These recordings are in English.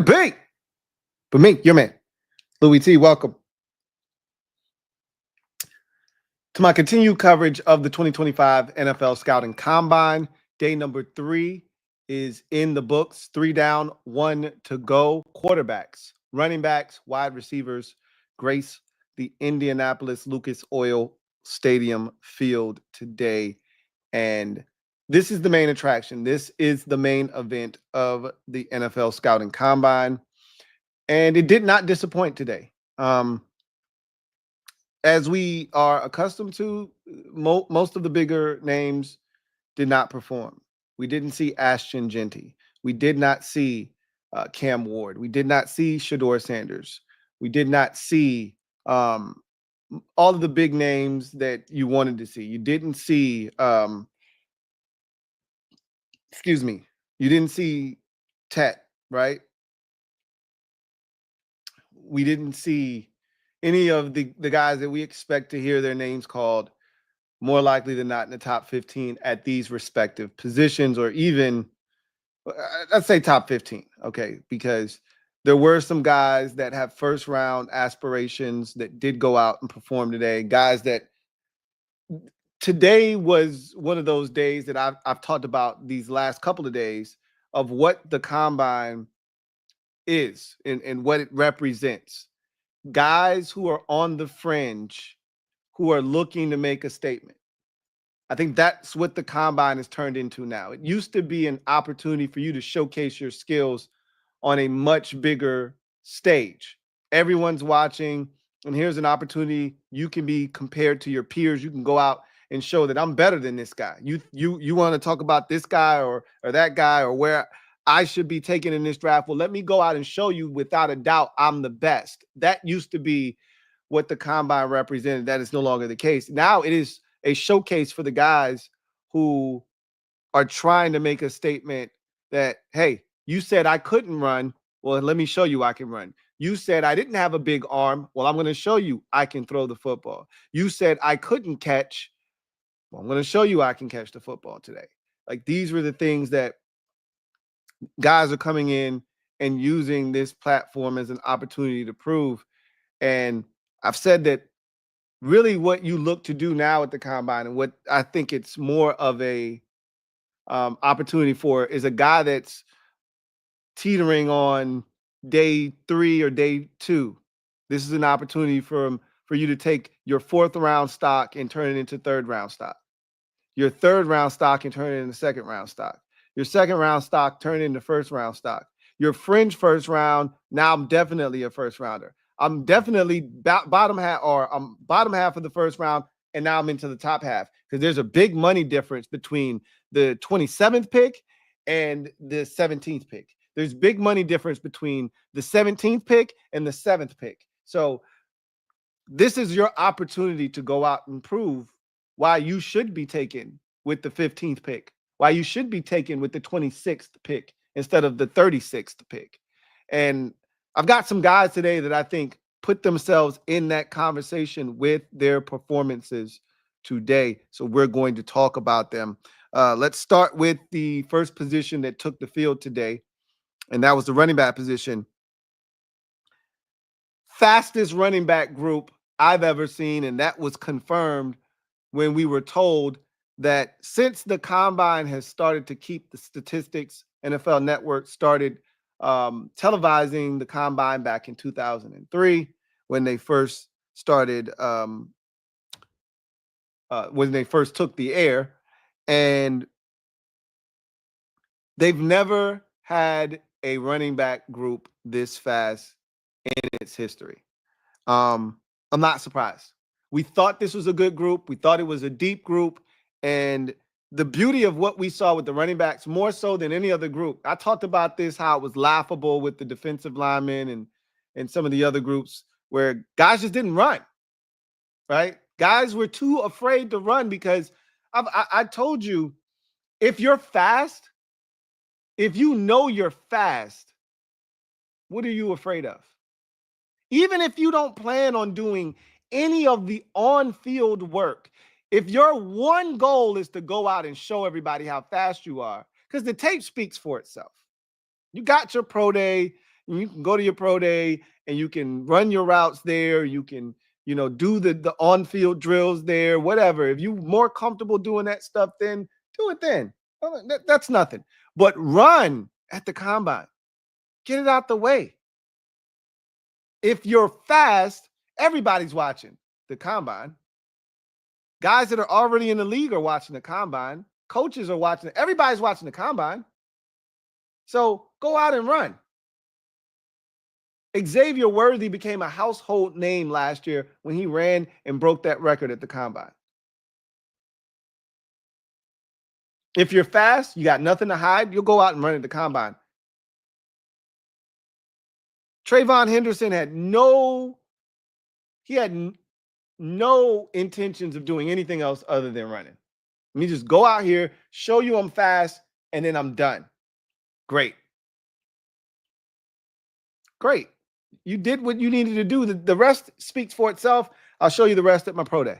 Big. But me, your man, Louie T, welcome to my continued coverage of the 2025 NFL Scouting Combine. Day number 3 is in the books. 3 down, 1 to go. Quarterbacks, running backs, wide receivers grace the Indianapolis Lucas Oil Stadium field today. And this is the main attraction. This is the main event of the NFL Scouting Combine. And it did not disappoint today. As we are accustomed to, most of the bigger names did not perform. We didn't see Ashton Genty. We did not see Cam Ward. We did not see Shedeur Sanders. We did not see all of the big names that you wanted to see. You didn't see, you didn't see Tet, right? We didn't see any of the guys that we expect to hear their names called more likely than not in the top 15 at these respective positions, or even, let's say top 15, okay? Because there were some guys that have first round aspirations that did go out and perform today, guys that today was one of those days that I've talked about these last couple of days of what the combine is and what it represents. Guys who are on the fringe, who are looking to make a statement. I think that's what the combine has turned into now. It used to be an opportunity for you to showcase your skills on a much bigger stage. Everyone's watching, and here's an opportunity. You can be compared to your peers. You can go out and show that I'm better than this guy. You want to talk about this guy or that guy or where I should be taken in this draft. Well, let me go out and show you without a doubt I'm the best. That used to be what the combine represented. That is no longer the case. Now it is a showcase for the guys who are trying to make a statement that, hey, you said I couldn't run. Well, let me show you I can run. You said I didn't have a big arm. Well, I'm going to show you I can throw the football. You said I couldn't catch. Well, I'm going to show you I can catch the football today. Like, these were the things that guys are coming in and using this platform as an opportunity to prove. And I've said that really what you look to do now at the combine, and what I think it's more of a opportunity for, is a guy that's teetering on day 3 or day 2. This is an opportunity for you to take your 4th round stock and turn it into 3rd round stock. Your 3rd round stock and turn it into 2nd round stock. Your 2nd round stock, turn it into 1st round stock. Your fringe 1st round, now I'm definitely a 1st rounder. I'm definitely bottom half, or I'm bottom half of the 1st round, and now I'm into the top half, because there's a big money difference between the 27th pick and the 17th pick. There's big money difference between the 17th pick and the 7th pick. So this is your opportunity to go out and prove why you should be taken with the 15th pick, why you should be taken with the 26th pick instead of the 36th pick. And I've got some guys today that I think put themselves in that conversation with their performances today. So we're going to talk about them. Let's start with the first position that took the field today, and that was the running back position. Fastest running back group I've ever seen, and that was confirmed when we were told that since the combine has started to keep the statistics, NFL Network started televising the combine back in 2003 when they first started, when they first took the air, and they've never had a running back group this fast in its history. I'm not surprised. We thought this was a good group. We thought it was a deep group. And the beauty of what we saw with the running backs, more so than any other group, I talked about this, how it was laughable with the defensive linemen and some of the other groups where guys just didn't run, right? Guys were too afraid to run because I told you, if you're fast, if you know you're fast, what are you afraid of? Even if you don't plan on doing any of the on-field work, if your one goal is to go out and show everybody how fast you are, because the tape speaks for itself. You got your pro day, You can go to your pro day and you can run your routes there. You can, do the on-field drills there, whatever. If you're more comfortable doing that stuff, then do it then. That's nothing. But run at the combine. Get it out the way. If you're fast, everybody's watching the combine. Guys that are already in the league are watching the combine. Coaches are watching it. Everybody's watching the combine. So go out and run. Xavier Worthy became a household name last year when he ran and broke that record at the combine. If you're fast, you got nothing to hide, you'll go out and run at the combine. Trayvon Henderson had no intentions of doing anything else other than running. Let me just go out here, show you I'm fast, and then I'm done. Great. Great. You did what you needed to do. The rest speaks for itself. I'll show you the rest at my pro day.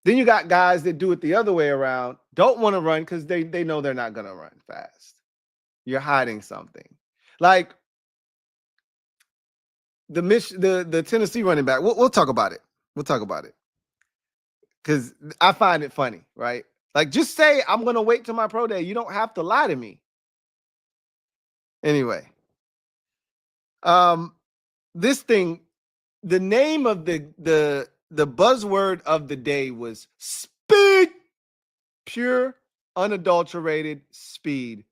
Then you got guys that do it the other way around, don't want to run because they know they're not going to run fast. You're hiding something. Like the Tennessee running back. We'll talk about it. We'll talk about it. Because I find it funny, right? Like, just say I'm going to wait till my pro day. You don't have to lie to me. Anyway. This thing, the name of the buzzword of the day was speed, pure, unadulterated speed.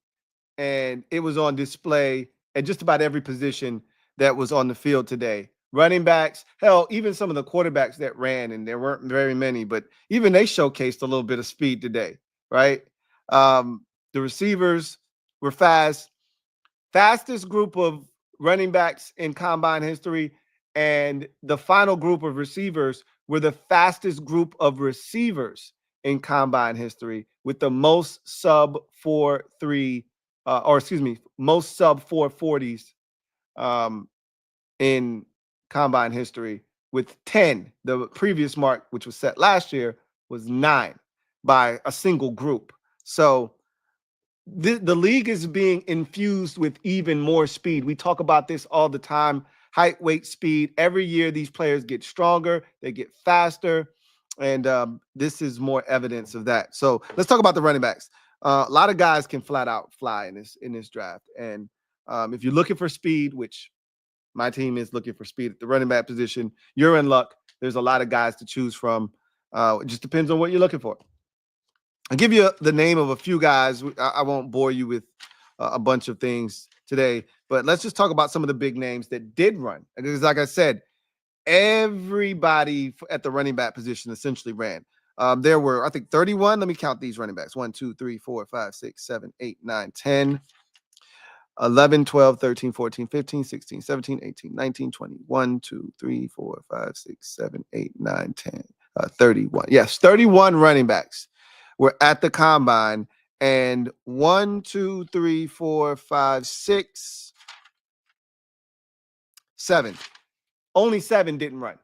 And it was on display at just about every position that was on the field today. Running backs, hell, even some of the quarterbacks that ran, and there weren't very many, but even they showcased a little bit of speed today, right? The receivers were fast. Fastest group of running backs in combine history, and the final group of receivers were the fastest group of receivers in combine history, with the most sub 4.3 most sub 4.40s in combine history, with 10. The previous mark, which was set last year, was 9 by a single group. So the league is being infused with even more speed. We talk about this all the time. Height, weight, speed. Every year, these players get stronger. They get faster. And this is more evidence of that. So let's talk about the running backs. A lot of guys can flat out fly in this draft. And if you're looking for speed, which my team is looking for speed at the running back position, you're in luck. There's a lot of guys to choose from. It just depends on what you're looking for. I'll give you the name of a few guys. I won't bore you with a bunch of things today, but let's just talk about some of the big names that did run. Because like I said, everybody at the running back position essentially ran. There were, I think, 31. Let me count these running backs. 1, 2, 3, 4, 5, 6, 7, 8, 9, 10, 11, 12, 13, 14, 15, 16, 17, 18, 19, 20, 1, 2, 3, 4, 5, 6, 7, 8, 9, 10, 31. Yes, 31 running backs were at the combine, and 1, 2, 3, 4, 5, 6, 7. Only 7 didn't run.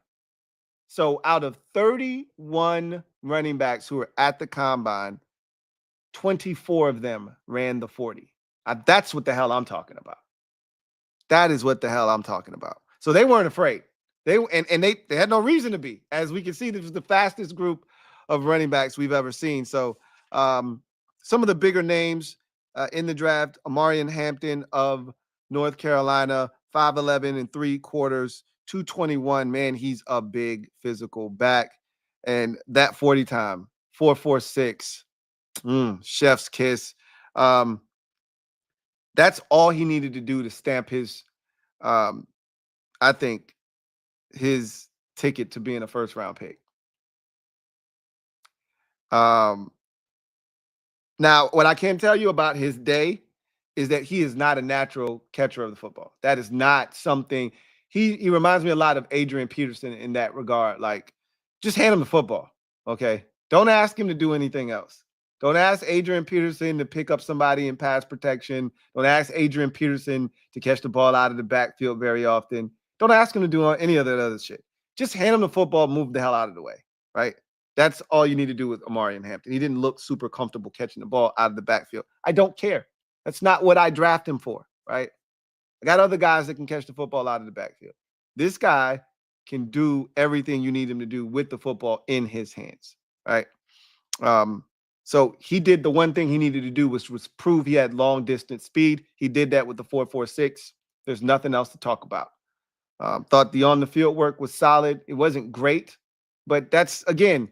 So out of 31 running backs who were at the combine, 24 of them ran the 40. That's what the hell I'm talking about. That is what the hell I'm talking about. So they weren't afraid. They had no reason to be. As we can see, this was the fastest group of running backs we've ever seen. So some of the bigger names in the draft: Amarian Hampton of North Carolina, 5'11 3/4, 221. Man, he's a big physical back. And that 40 time, 4.46, chef's kiss. That's all he needed to do to stamp his, I think, his ticket to being a first-round pick. Now, what I can tell you about his day is that he is not a natural catcher of the football. That is not something. He reminds me a lot of Adrian Peterson in that regard. Like, just hand him the football, okay? Don't ask him to do anything else. Don't ask Adrian Peterson to pick up somebody in pass protection. Don't ask Adrian Peterson to catch the ball out of the backfield very often. Don't ask him to do any of that other shit. Just hand him the football, move the hell out of the way, right? That's all you need to do with Amarian Hampton. He didn't look super comfortable catching the ball out of the backfield. I don't care. That's not what I draft him for. right? I got other guys that can catch the football out of the backfield. This guy can do everything you need him to do with the football in his hands, right? So he did the one thing he needed to do, which was prove he had long distance speed. He did that with the 4.46. There's nothing else to talk about. Thought the on the field work was solid. It wasn't great, but that's, again,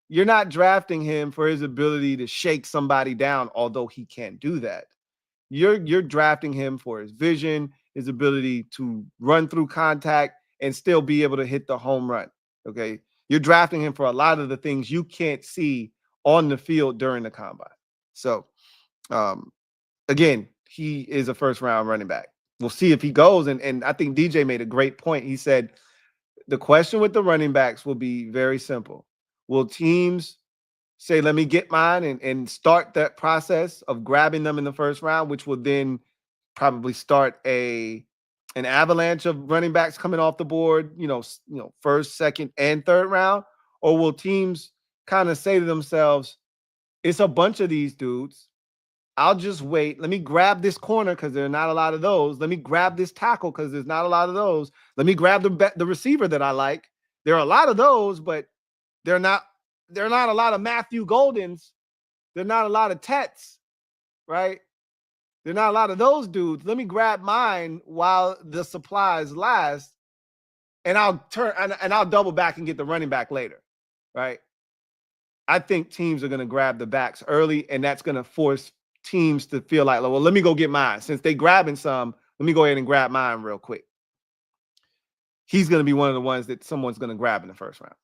you're not drafting him for his ability to shake somebody down, although he can't do that. You're drafting him for his vision, his ability to run through contact and still be able to hit the home run. Okay. You're drafting him for a lot of the things you can't see on the field during the combine. So, again, he is a first round running back. We'll see if he goes. And I think DJ made a great point. He said the question with the running backs will be very simple. Will teams say, let me get mine and start that process of grabbing them in the first round, which will then probably start an avalanche of running backs coming off the board, first, second, and third round? Or will teams kind of say to themselves, it's a bunch of these dudes. I'll just wait. Let me grab this corner because there are not a lot of those. Let me grab this tackle because there's not a lot of those. Let me grab the receiver that I like. There are a lot of those, but they're not a lot of Matthew Goldens. They're not a lot of Tets, right? They're not a lot of those dudes. Let me grab mine while the supplies last, and I'll double back and get the running back later, right? I think teams are going to grab the backs early, and that's going to force teams to feel like, well, let me go get mine. Since they grabbing some, let me go ahead and grab mine real quick. He's going to be one of the ones that someone's going to grab in the first round.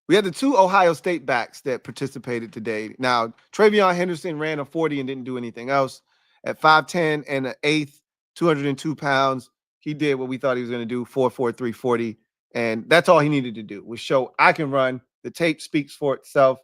We had the two Ohio State backs that participated today. Now, Travion Henderson ran a 40 and didn't do anything else. At 5'10 and an eighth, 202 pounds, he did what we thought he was going to do, 4.43 340. And that's all he needed to do was show I can run. The tape speaks for itself.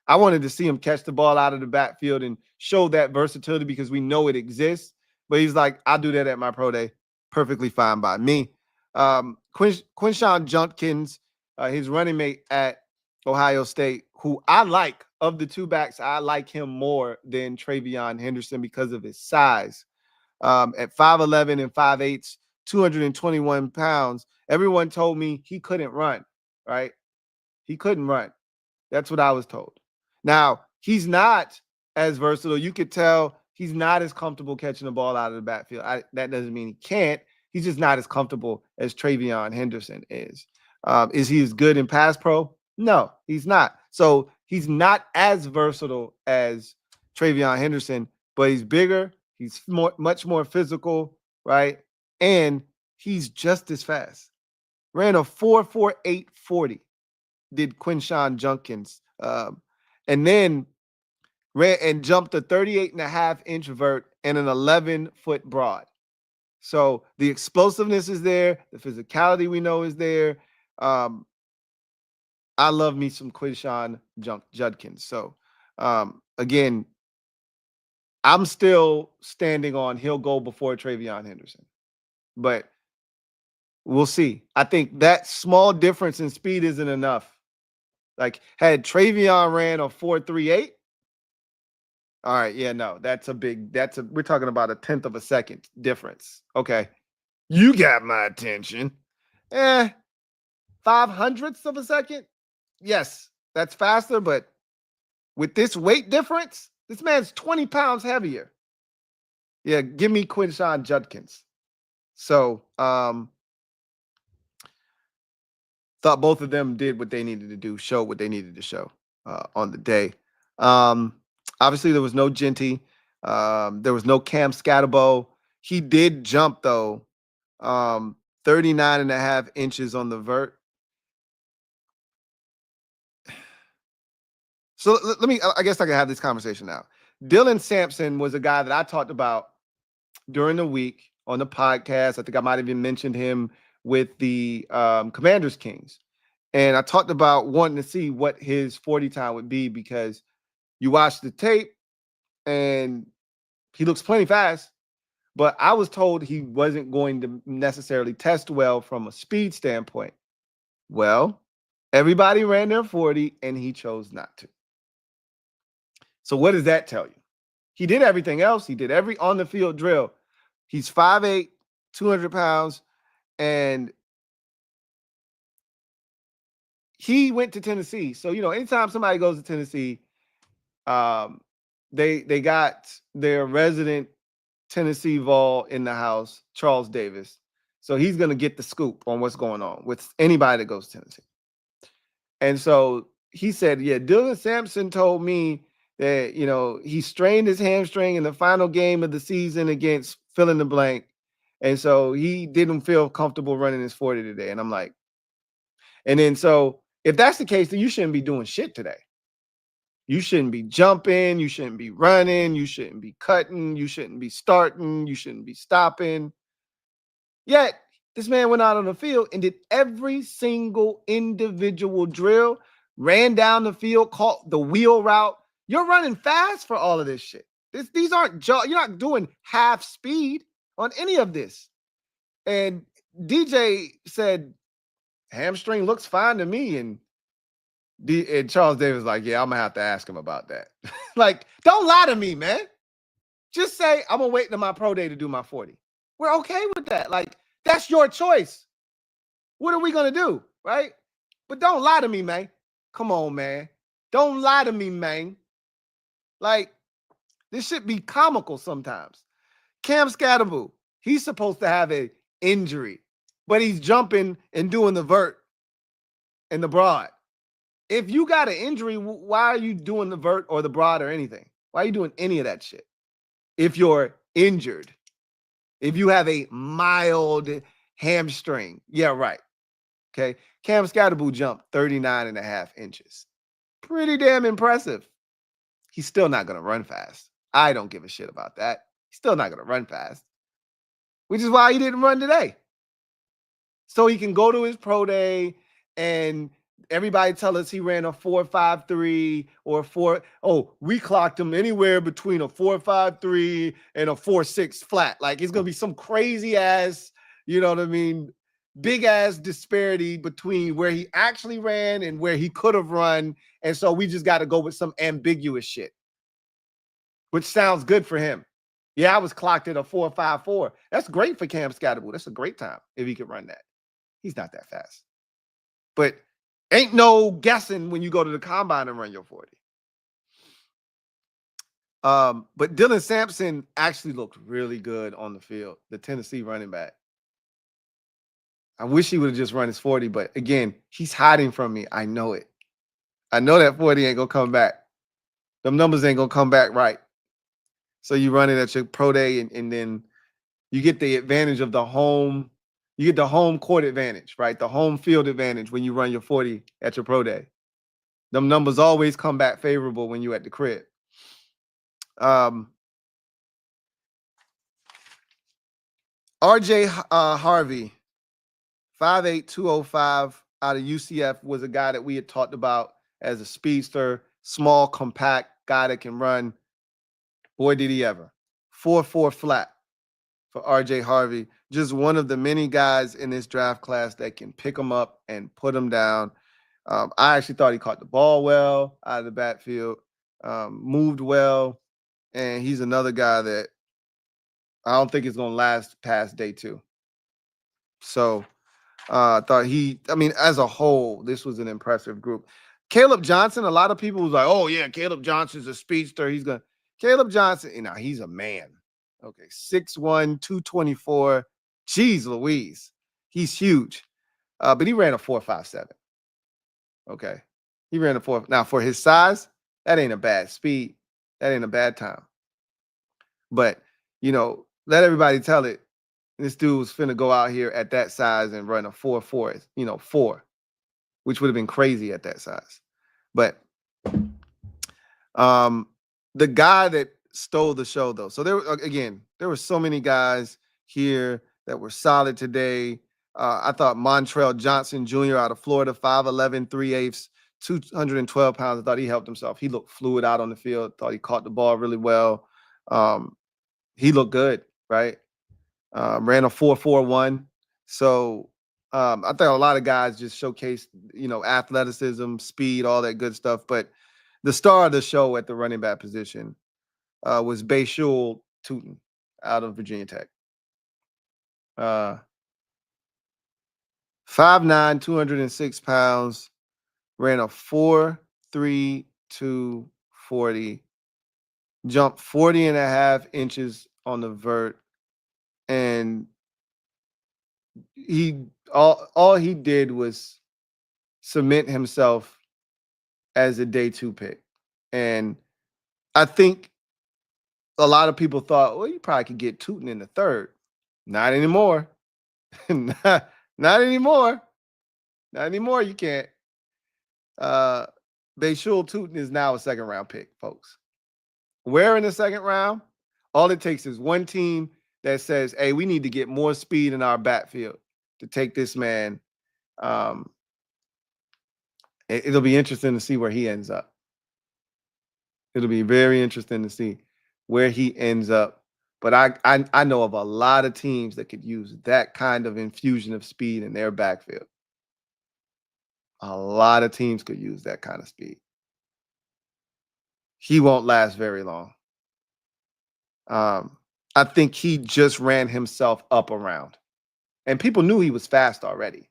I wanted to see him catch the ball out of the backfield and show that versatility because we know it exists. But he's like, I'll do that at my pro day. Perfectly fine by me. Quinshon Judkins, his running mate at Ohio State, who I like, of the two backs, I like him more than Travion Henderson because of his size. At 5'11 and 5'8", 221 pounds, everyone told me he couldn't run, right? He couldn't run. That's what I was told. Now, he's not as versatile. You could tell he's not as comfortable catching the ball out of the backfield. That doesn't mean he can't. He's just not as comfortable as Travion Henderson is. Is he as good in pass pro? No, he's not. So he's not as versatile as Travion Henderson, but he's bigger. He's much more physical, right? And he's just as fast. Ran a 4.48 40. Did Quinshon Judkins. And then ran and jumped a 38.5-inch vert and an 11-foot broad. So the explosiveness is there. The physicality we know is there. I love me some Quinshon Judkins. So, again, I'm still standing on he'll go before Travion Henderson. But we'll see. I think that small difference in speed isn't enough. Like, had Travion ran a 4.38, all right, yeah, no, we're talking about a 1/10 of a second difference. Okay, you got my attention. 0.05 of a second. Yes, that's faster, but with this weight difference, this man's 20 pounds heavier. Yeah, give me Quinshon Judkins. So, thought both of them did what they needed to do, show what they needed to show on the day. Obviously, there was no Genty. There was no Cam Scatterbo. He did jump, though, 39.5 inches on the vert. So let me, I guess I can have this conversation now. Dylan Sampson was a guy that I talked about during the week on the podcast. I think I might have even mentioned him with the Commanders Kings. And I talked about wanting to see what his 40 time would be because you watch the tape and he looks plenty fast, but I was told he wasn't going to necessarily test well from a speed standpoint. Well, everybody ran their 40 and he chose not to. So what does that tell you? He did everything else. He did every on the field drill. He's 5'8", 200 pounds, and he went to Tennessee. So, anytime somebody goes to Tennessee, they got their resident Tennessee Vol in the house, Charles Davis. So he's going to get the scoop on what's going on with anybody that goes to Tennessee. And so he said, yeah, Dylan Sampson told me that, he strained his hamstring in the final game of the season against fill in the blank. And so he didn't feel comfortable running his 40 today. And I'm like, and then so if that's the case, then you shouldn't be doing shit today. You shouldn't be jumping. You shouldn't be running. You shouldn't be cutting. You shouldn't be starting. You shouldn't be stopping. Yet, this man went out on the field and did every single individual drill, ran down the field, caught the wheel route. You're running fast for all of this shit. These aren't you're not doing half speed on any of this. And DJ said, hamstring looks fine to me. And Charles Davis was like, yeah, I'm gonna have to ask him about that. Like, don't lie to me, man. Just say, I'm gonna wait till my pro day to do my 40. We're okay with that. Like, that's your choice. What are we gonna do, right? But don't lie to me, man. Come on, man. Don't lie to me, man. Like, this should be comical sometimes. Cam Scatterboo, he's supposed to have an injury, but he's jumping and doing the vert and the broad. If you got an injury, why are you doing the vert or the broad or anything? Why are you doing any of that shit? If you're injured, if you have a mild hamstring, yeah, right. Okay. Cam Scatterboo jumped 39.5 inches. Pretty damn impressive. He's still not going to run fast. I don't give a shit about that. He's still not going to run fast, which is why he didn't run today. So he can go to his pro day and everybody tell us he ran a 4.53 or 4. Oh, we clocked him anywhere between a 4.53 and a 4.6 flat. Like, it's going to be some crazy ass, you know what I mean? Big ass disparity between where he actually ran and where he could have run. And so we just got to go with some ambiguous shit, which sounds good for him. Yeah, I was clocked at a 4.54. That's great for Cam Scatterboo. That's a great time if he could run that. He's not that fast. But ain't no guessing when you go to the combine and run your 40. But Dylan Sampson actually looked really good on the field, the Tennessee running back. I wish he would have just run his 40, but again, he's hiding from me. I know it. I know that 40 ain't going to come back. Them numbers ain't going to come back right. So you run it at your pro day, and then you get the advantage of the home. You get the home court advantage, right? The home field advantage when you run your 40 at your pro day. Them numbers always come back favorable when you're at the crib. RJ Harvey, 5'8", 205 out of UCF, was a guy that we had talked about as a speedster, small, compact guy that can run. Boy, did he ever. 4.4 flat for RJ Harvey. Just one of the many guys in this draft class that can pick them up and put them down. I actually thought he caught the ball well out of the backfield, moved well, and he's another guy that I don't think is going to last past day 2. So I thought as a whole, this was an impressive group. Caleb Johnson, a lot of people was like, oh, yeah, Caleb Johnson's a speedster. Caleb Johnson, he's a man. Okay, 6'1", 224. Jeez Louise. He's huge. But he ran a 4.57. Okay. He ran a 4. Now, for his size, that ain't a bad speed. That ain't a bad time. But, let everybody tell it. This dude was finna go out here at that size and run a 4.4, 4, which would have been crazy at that size. But the guy that stole the show, though. So there were so many guys here that were solid today. I thought Montrell Johnson Jr. out of Florida, 5'11", 3/8, 212 pounds. I thought he helped himself. He looked fluid out on the field. Thought he caught the ball really well. He looked good, right? Ran a 4.41. So I think a lot of guys just showcased, athleticism, speed, all that good stuff. But the star of the show at the running back position was Bayshul Tootin out of Virginia Tech. 5'9", 206 pounds, ran a 4.32 40, jumped 40 and a half inches on the vert, and all he did was cement himself as a day 2 pick. And I think a lot of people thought, well, you probably could get Tootin in the 3rd. Not anymore. not anymore. Not anymore. You can't. Bayshul Tootin is now a 2nd round pick, folks. Where in the 2nd round? All it takes is one team that says, hey, we need to get more speed in our backfield to take this man. It'll be interesting to see where he ends up. It'll be very interesting to see where he ends up. But I know of a lot of teams that could use that kind of infusion of speed in their backfield. A lot of teams could use that kind of speed. He won't last very long. I think he just ran himself up around. And people knew he was fast already.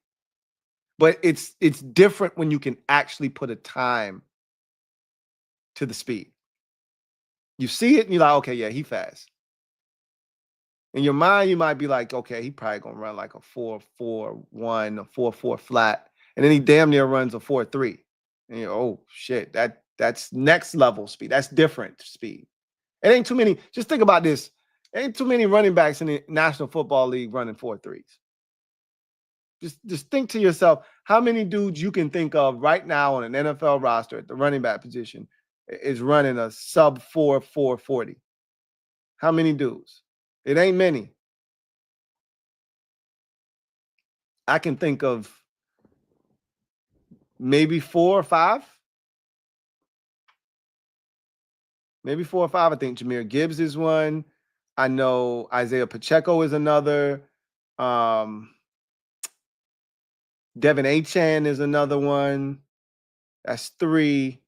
But it's different when you can actually put a time to the speed. You see it and you're like, okay, yeah, he fast. In your mind, you might be like, okay, he probably gonna run like a 4.41, a 4.4 flat, and then he damn near runs a 4.3. And you're, oh shit, that's next level speed. That's different speed. It ain't too many. Just think about this. Ain't too many running backs in the National Football League running 4.3s. Just think to yourself, how many dudes you can think of right now on an NFL roster at the running back position is running a sub 4.40? How many dudes? It ain't many. I can think of maybe 4 or 5. Maybe 4 or 5. I think Jahmyr Gibbs is one. I know Isaiah Pacheco is another. Devin Achane is another one. That's 3.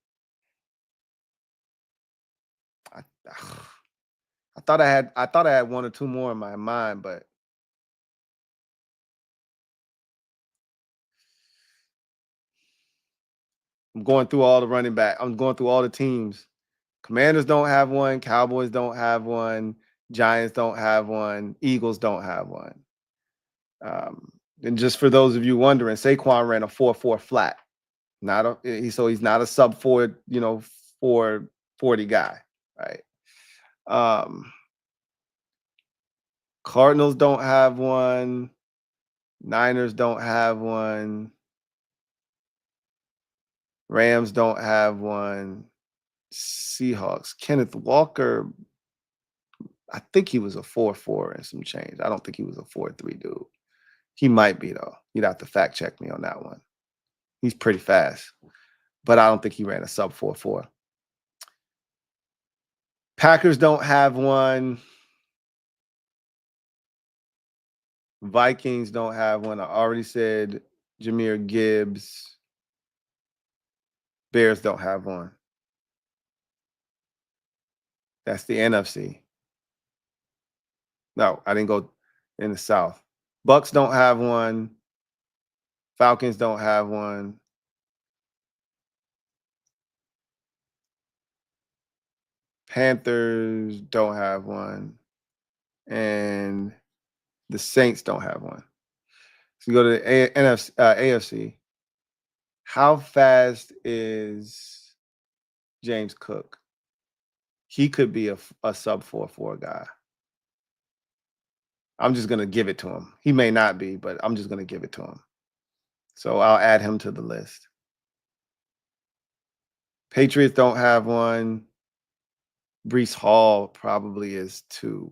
I thought I had 1 or 2 more in my mind, but I'm going through all the running back. I'm going through all the teams. Commanders don't have one. Cowboys don't have one. Giants don't have one. Eagles don't have one. And just for those of you wondering, Saquon ran a 4.4 flat. So he's not a sub 4, 4.40 guy, right? Cardinals don't have one. Niners don't have one. Rams don't have one. Seahawks. Kenneth Walker, I think he was a 4.4 and some change. I don't think he was a 4.3 dude. He might be, though. You'd have to fact check me on that one. He's pretty fast, but I don't think he ran a sub 4.4. Packers don't have one. Vikings don't have one. I already said Jahmyr Gibbs. Bears don't have one. That's the NFC. No, I didn't go in the South. Bucks don't have one. Falcons don't have one. Panthers don't have one. And the Saints don't have one. So you go to the AFC. How fast is James Cook? He could be a sub 4.4 guy. I'm just going to give it to him. He may not be, but I'm just going to give it to him. So I'll add him to the list. Patriots don't have one. Breece Hall probably is 2.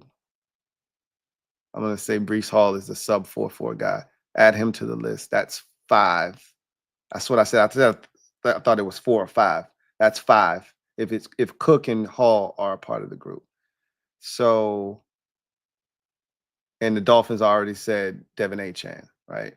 I'm going to say Breece Hall is the sub 4.4 guy. Add him to the list. That's 5. That's what I said. I thought it was 4 or 5. That's 5. If Cook and Hall are a part of the group. So, and the Dolphins already said Devin Achane, right?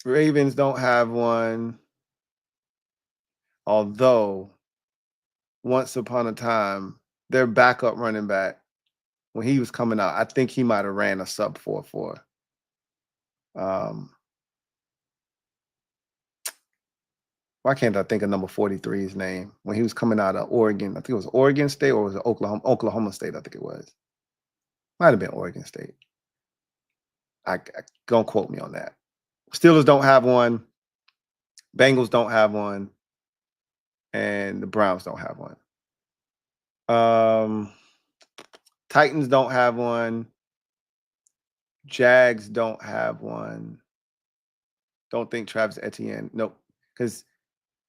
Ravens don't have one. Although, once upon a time, their backup running back, when he was coming out, I think he might have ran a sub 4.4. Why can't I think of number 43's name? When he was coming out of Oregon, I think it was Oregon State, or was it Oklahoma State, I think it was. Might have been Oregon State. I don't quote me on that. Steelers don't have one. Bengals don't have one. And the Browns don't have one. Titans don't have one. Jags don't have one. Don't think Travis Etienne. Nope. Because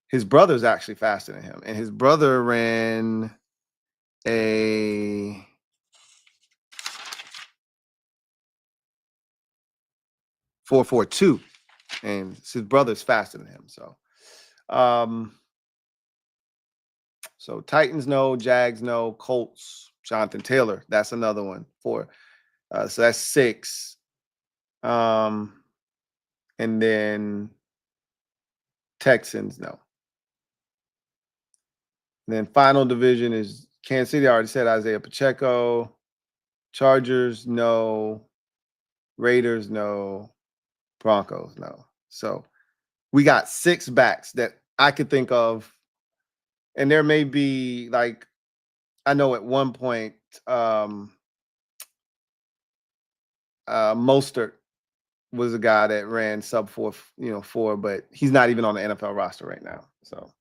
his brother's actually faster than him. And his brother ran a 4.42. And his brother's faster than him. So so Titans no, Jags no, Colts, Jonathan Taylor. That's another one. 4. So that's 6. And then Texans, no. And then final division is Kansas City. I already said Isaiah Pacheco. Chargers, no. Raiders, no. Broncos, no. So we got 6 backs that I could think of. And there may be, like, I know at one point, Mostert was a guy that ran sub 4, 4, but he's not even on the NFL roster right now. So,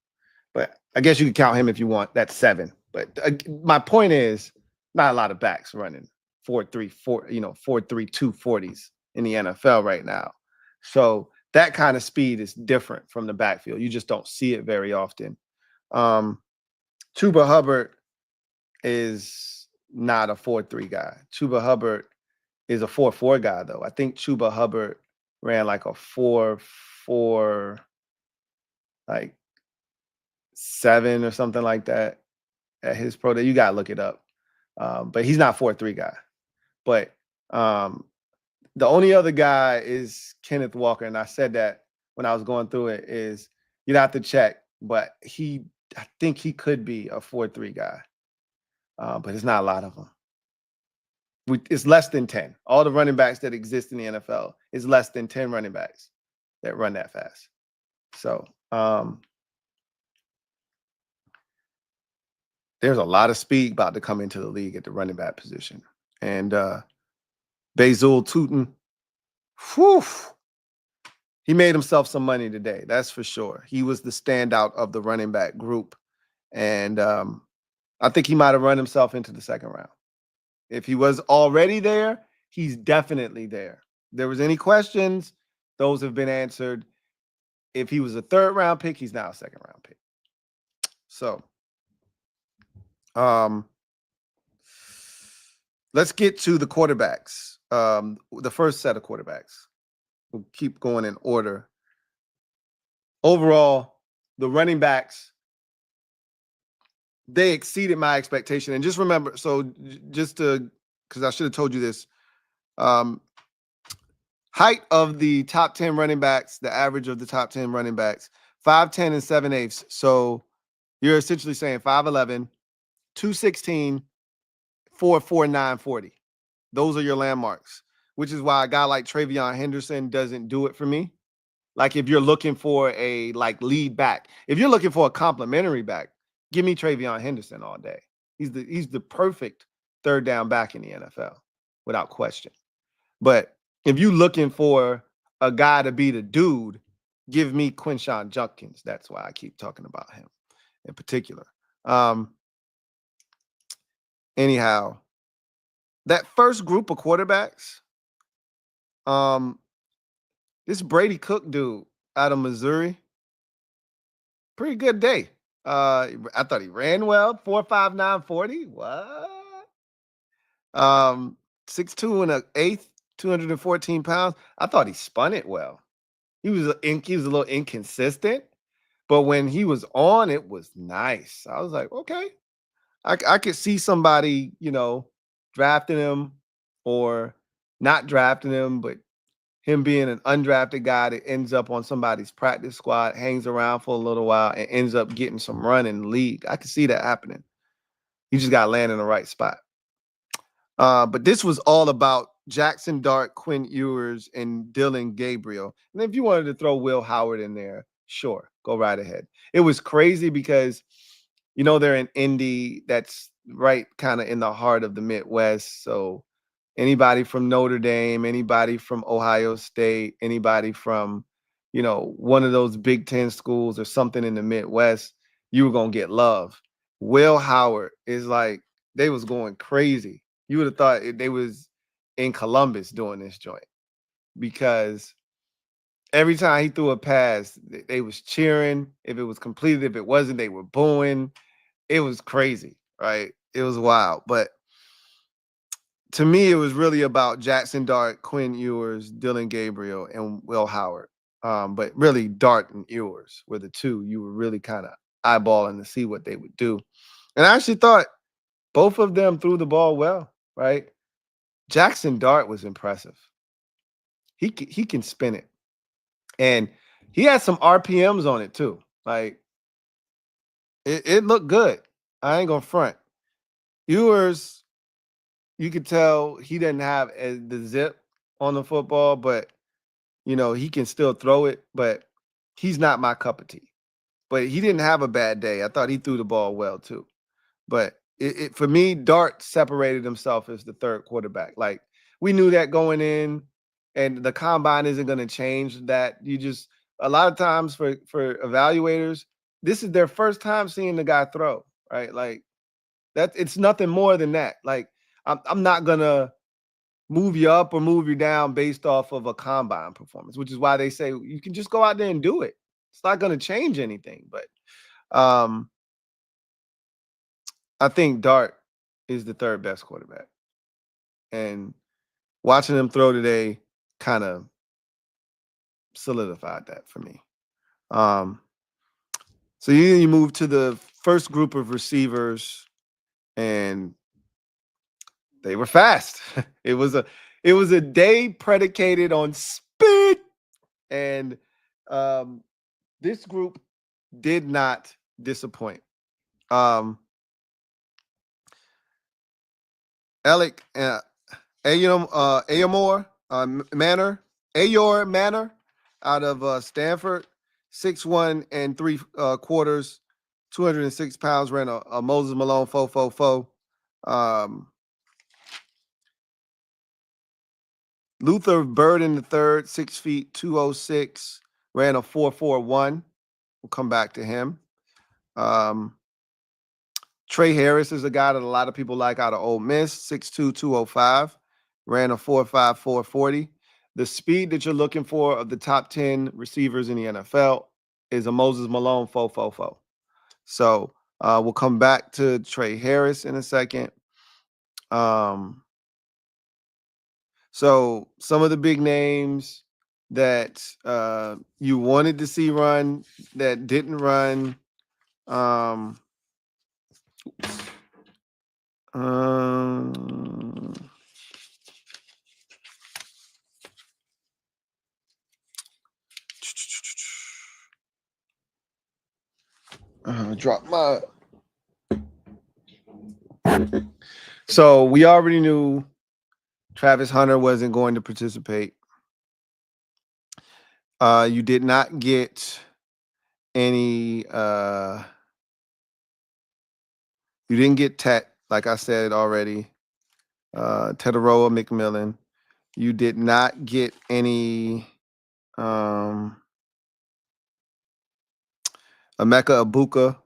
but I guess you could count him if you want. That's 7. But my point is, not a lot of backs running 4.3, 4.3, 240s in the NFL right now. So that kind of speed is different from the backfield. You just don't see it very often. Chuba Hubbard is not a 4.3 guy. Chuba Hubbard is a 4.4 guy, though. I think Chuba Hubbard ran like a 4.4, like 7 or something like that at his pro day. You gotta look it up. But he's not 4.3 guy. But the only other guy is Kenneth Walker, and I said that when I was going through it, is you'd have to check, but I think he could be a 4.3 guy. But it's not a lot of them. It's less than 10. All the running backs that exist in the NFL is less than 10 running backs that run that fast. So there's a lot of speed about to come into the league at the running back position. And Basil Tootin, whew, he made himself some money today. That's for sure. He was the standout of the running back group. And I think he might have run himself into the second round. If he was already there, he's definitely there. If there was any questions, those have been answered. If he was a 3rd round pick, he's now a 2nd round pick. So let's get to the quarterbacks. The first set of quarterbacks. We'll keep going in order. Overall, the running backs, they exceeded my expectation. And just remember, so because I should have told you this, height of the top 10 running backs, the average of the top 10 running backs, 5'10" and 7/8. So you're essentially saying 5'11", 216, 4'4", 940. Those are your landmarks, which is why a guy like Travion Henderson doesn't do it for me. Like if you're looking for a lead back, if you're looking for a complimentary back, give me Travion Henderson all day. He's the perfect 3rd down back in the NFL, without question. But if you're looking for a guy to be the dude, give me Quinshon Judkins. That's why I keep talking about him in particular. Anyhow, that first group of quarterbacks, this Brady Cook dude out of Missouri, pretty good day. I thought he ran well, 4.5, 940. What? 6'2" and 1/8, 214 pounds. I thought he spun it well. He was a little inconsistent, but when he was on, it was nice. I was like, okay, I could see somebody, drafting him or not drafting him, but him being an undrafted guy that ends up on somebody's practice squad, hangs around for a little while, and ends up getting some run in the league. I can see that happening. You just got to land in the right spot. But this was all about Jackson Dart, Quinn Ewers, and Dylan Gabriel. And if you wanted to throw Will Howard in there, sure, go right ahead. It was crazy because, they're in Indy. That's right kind of in the heart of the Midwest. So anybody from Notre Dame, anybody from Ohio State, anybody from, one of those Big Ten schools or something in the Midwest, you were going to get love. Will Howard is like, they was going crazy. You would have thought they was in Columbus doing this joint, because every time he threw a pass, they was cheering. If it was completed, if it wasn't, they were booing. It was crazy, right? It was wild. But to me, it was really about Jackson Dart, Quinn Ewers, Dylan Gabriel, and Will Howard. But really, Dart and Ewers were the two you were really kind of eyeballing to see what they would do. And I actually thought both of them threw the ball well, right? Jackson Dart was impressive. He can spin it. And he had some RPMs on it too. Like, it looked good. I ain't gonna front. Ewers, you could tell he didn't have the zip on the football, but he can still throw it, but he's not my cup of tea. But he didn't have a bad day. I thought he threw the ball well too. But for me, Dart separated himself as the third quarterback. Like, we knew that going in, and the combine isn't going to change that. A lot of times for evaluators, this is their first time seeing the guy throw, right? Like, that it's nothing more than that. Like, I'm not gonna move you up or move you down based off of a combine performance, which is why they say you can just go out there and do it. It's not going to change anything. But I think Dart is the third best quarterback. And watching him throw today kind of solidified that for me. So you move to the first group of receivers, and they were fast. It was a day predicated on speed, and this group did not disappoint. Alec Ayomor Manor out of Stanford, 6'1" and 3/4, 206 pounds, ran a Moses Malone 4.44. Luther Burden III, 6 feet, 206, ran a 4.41. We'll come back to him. Trey Harris is a guy that a lot of people like out of Ole Miss, 6'2", 205, ran a 4.5, 4.40. The speed that you're looking for of the top 10 receivers in the NFL is a Moses Malone 4.44. So we'll come back to Trey Harris in a second. So some of the big names that you wanted to see run that didn't run. Drop my. So we already knew Travis Hunter wasn't going to participate. You did not get any. You didn't get Tet, like I said already. Teteroa McMillan. You did not get any. Emeka Abuka,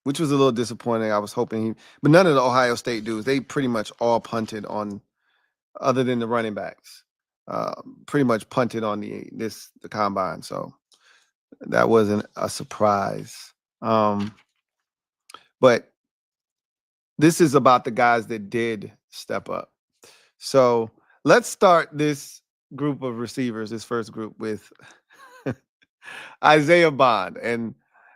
which was a little disappointing. I was hoping but none of the Ohio State dudes, they pretty much all punted on, other than the running backs, pretty much punted on the combine. So that wasn't a surprise. But this is about the guys that did step up. So let's start this group of receivers, this first group, with Isaiah Bond. And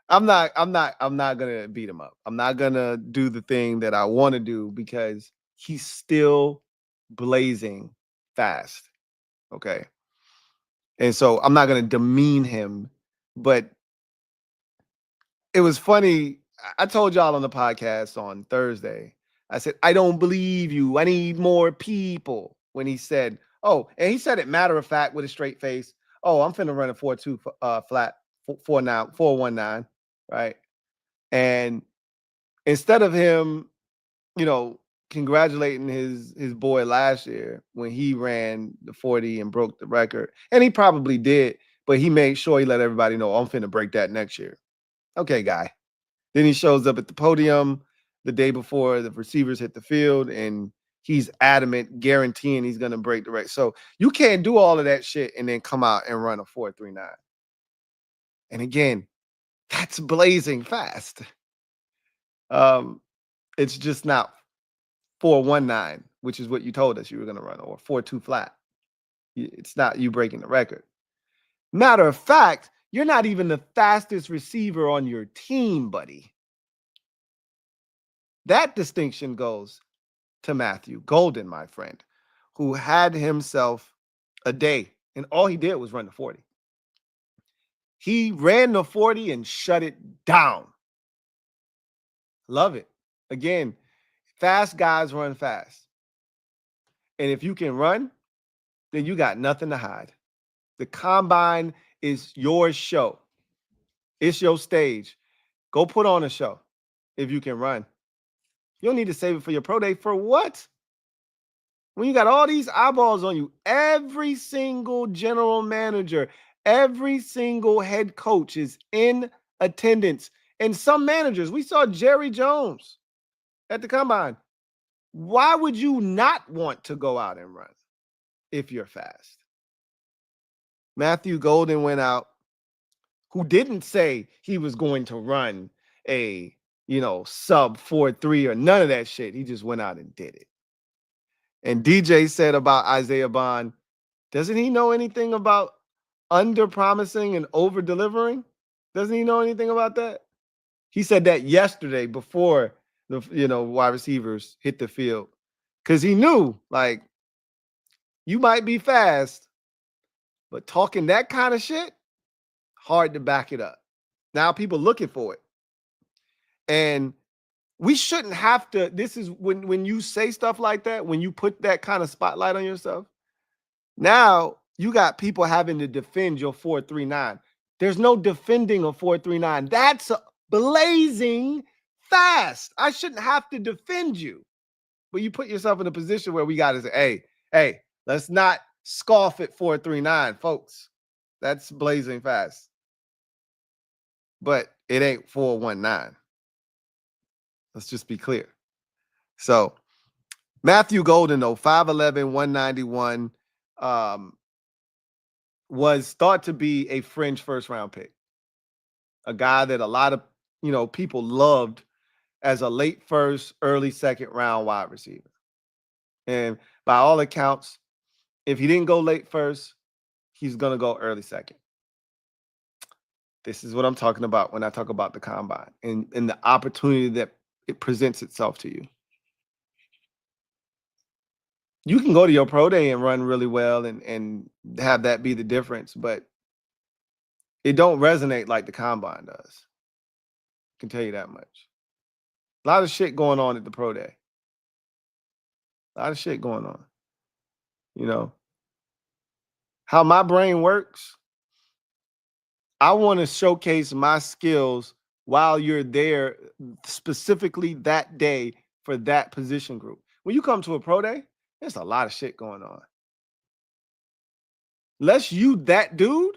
I'm not gonna beat him up. I'm not gonna do the thing that I want to do, because he's still blazing fast. Okay. And so I'm not going to demean him, but it was funny. I told y'all on the podcast on Thursday, I said, I don't believe you. I need more people. When he said, oh, and he said it matter of fact with a straight face. Oh, I'm finna run a 4-2 flat 419, right? And instead of him, congratulating his boy last year when he ran the 40 and broke the record, and he probably did, but he made sure he let everybody know, I'm finna break that next year. Okay, guy. Then he shows up at the podium the day before the receivers hit the field, and he's adamant, guaranteeing he's going to break the record. So you can't do all of that shit and then come out and run a 4.39. And again, that's blazing fast. It's just not 4.19, which is what you told us you were going to run, or 4.2 flat. It's not you breaking the record. Matter of fact, you're not even the fastest receiver on your team, buddy. That distinction goes to Matthew Golden, my friend, who had himself a day, and all he did was run the 40. He ran the 40 and shut it down. Love it. Again, fast guys run fast. And if you can run, then you got nothing to hide. The combine is your show. It's your stage. Go put on a show if you can run. You don't need to save it for your pro day. For what? When you got all these eyeballs on you, every single general manager, every single head coach is in attendance. And some managers, we saw Jerry Jones at the combine. Why would you not want to go out and run if you're fast? Matthew Golden went out, who didn't say he was going to run a, sub 4.3 or none of that shit. He just went out and did it. And DJ said about Isaiah Bond, doesn't he know anything about under promising and over delivering? Doesn't he know anything about that? He said that yesterday before the wide receivers hit the field, because he knew, like, you might be fast, but talking that kind of shit, hard to back it up. Now people looking for it. And we shouldn't have to. This is when you say stuff like that, when you put that kind of spotlight on yourself, now you got people having to defend your 4.39. There's no defending a 4.39. That's blazing fast. I shouldn't have to defend you. But you put yourself in a position where we got to say, hey, let's not scoff at 4.39, folks. That's blazing fast. But it ain't 4.19. Let's just be clear. So Matthew Golden, though, 5'11", 191, was thought to be a fringe first-round pick. A guy that a lot of, people loved as a late first, early second round wide receiver. And by all accounts, if he didn't go late first, he's going to go early second. This is what I'm talking about when I talk about the combine and the opportunity that it presents itself to you. You can go to your pro day and run really well and have that be the difference, but it don't resonate like the combine does. I can tell you that much. A lot of shit going on at the pro day. A lot of shit going on. How my brain works, I want to showcase my skills while you're there specifically that day for that position group. When you come to a pro day, there's a lot of shit going on. Unless you that dude,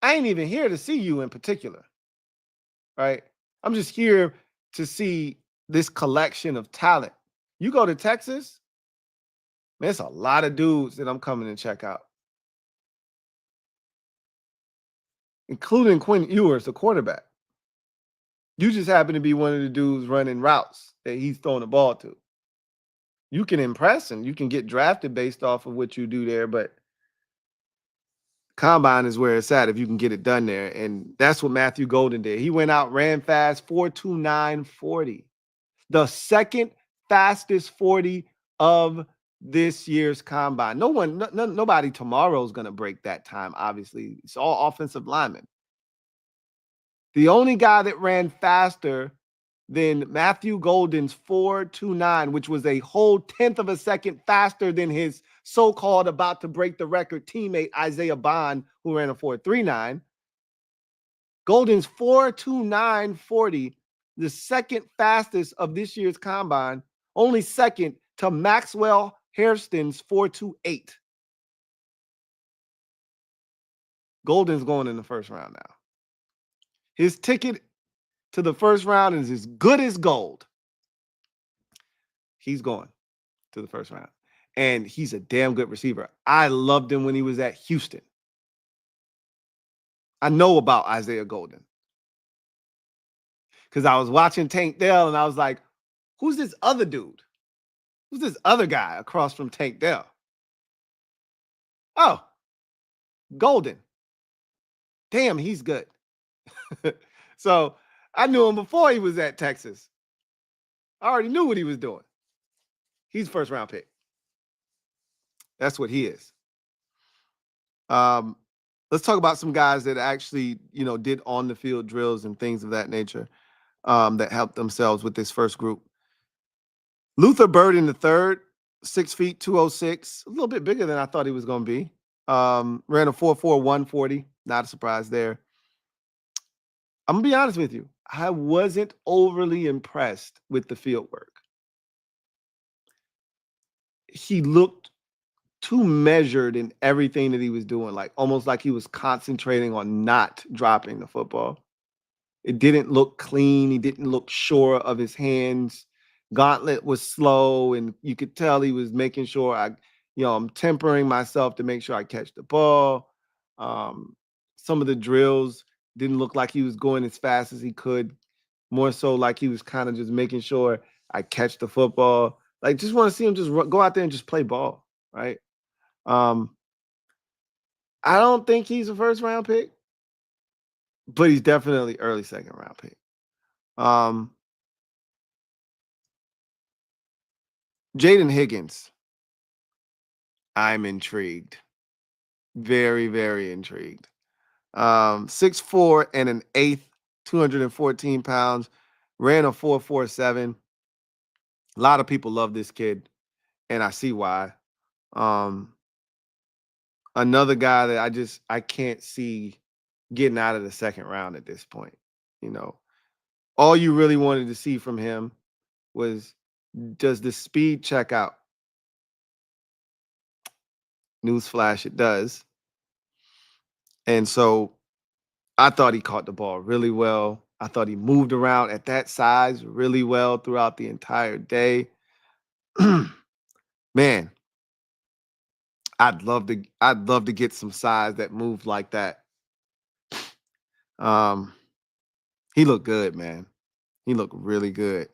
I ain't even here to see you in particular, right? I'm just here to see this collection of talent. You go to Texas, there's a lot of dudes that I'm coming to check out, including Quinn Ewers, the quarterback. You just happen to be one of the dudes running routes that he's throwing the ball to. You can impress and you can get drafted based off of what you do there, but combine is where it's at if you can get it done there. And that's what Matthew Golden did. He went out, ran fast, 4.29 40. The second fastest 40 of this year's combine. Nobody tomorrow is going to break that time, obviously. It's all offensive linemen. The only guy that ran faster than Matthew Golden's 4.29, which was a whole 10th of a second faster than his so-called about to break the record teammate Isaiah Bond, who ran a 4.39. Golden's 4.29.40, the second fastest of this year's combine, only second to Maxwell Hairston's 4.28. Golden's going in the first round now. His ticket to the first round is as good as gold. He's going to the first round. And he's a damn good receiver. I loved him when he was at Houston. I know about Isaiah Golden because I was watching Tank Dell and I was like, who's this other dude? Who's this other guy across from Tank Dell? Oh, Golden. Damn, he's good. So I knew him before he was at Texas. I already knew what he was doing. He's first round pick. That's what he is. Let's talk about some guys that actually, did on the field drills and things of that nature that helped themselves with this first group. Luther Burden the third, 6 feet, 206, a little bit bigger than I thought he was going to be. Ran a 4.4, 140. Not a surprise there. I'm going to be honest with you. I wasn't overly impressed with the field work. He looked too measured in everything that he was doing, like almost like he was concentrating on not dropping the football. It didn't look clean. He didn't look sure of his hands. Gauntlet was slow, and you could tell he was making sure I'm tempering myself to make sure I catch the ball. Some of the drills didn't look like he was going as fast as he could. More so like he was kind of just making sure I catch the football. Like, just want to see him just go out there and just play ball, right? I don't think he's a first round pick, but he's definitely early second round pick. Jaden Higgins. I'm intrigued. Very, very intrigued. 6'4" and an eighth, 214 pounds, ran a 4.47. A lot of people love this kid, and I see why. Another guy that I can't see getting out of the second round at this point. All you really wanted to see from him was, does the speed check out? Newsflash, it does. And so I thought he caught the ball really well. I thought he moved around at that size really well throughout the entire day. Man, I'd love to get some size that moved like that. He looked good, man. He looked really good.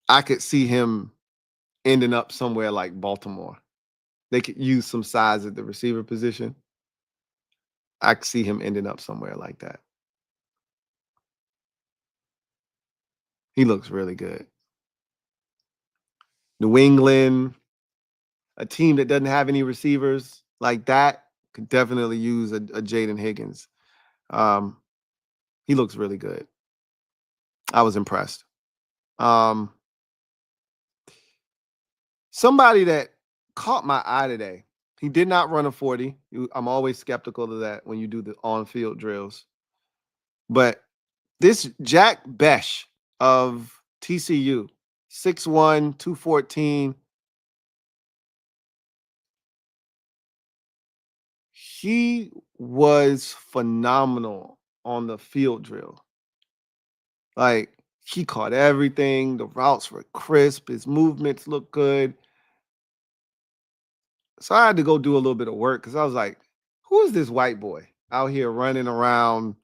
I could see him ending up somewhere like Baltimore. They could use some size at the receiver position. I could see him ending up somewhere like that. He looks really good. New England, a team that doesn't have any receivers like that, could definitely use a Jaden Higgins. He looks really good. I was impressed. Somebody that caught my eye today. He did not run a 40. I'm always skeptical of that when you do the on-field drills. But this Jack Besh of TCU, 6'1", 214. He was phenomenal on the field drill. Like, he caught everything. The routes were crisp. His movements looked good. So I had to go do a little bit of work because I was like, who is this white boy out here running around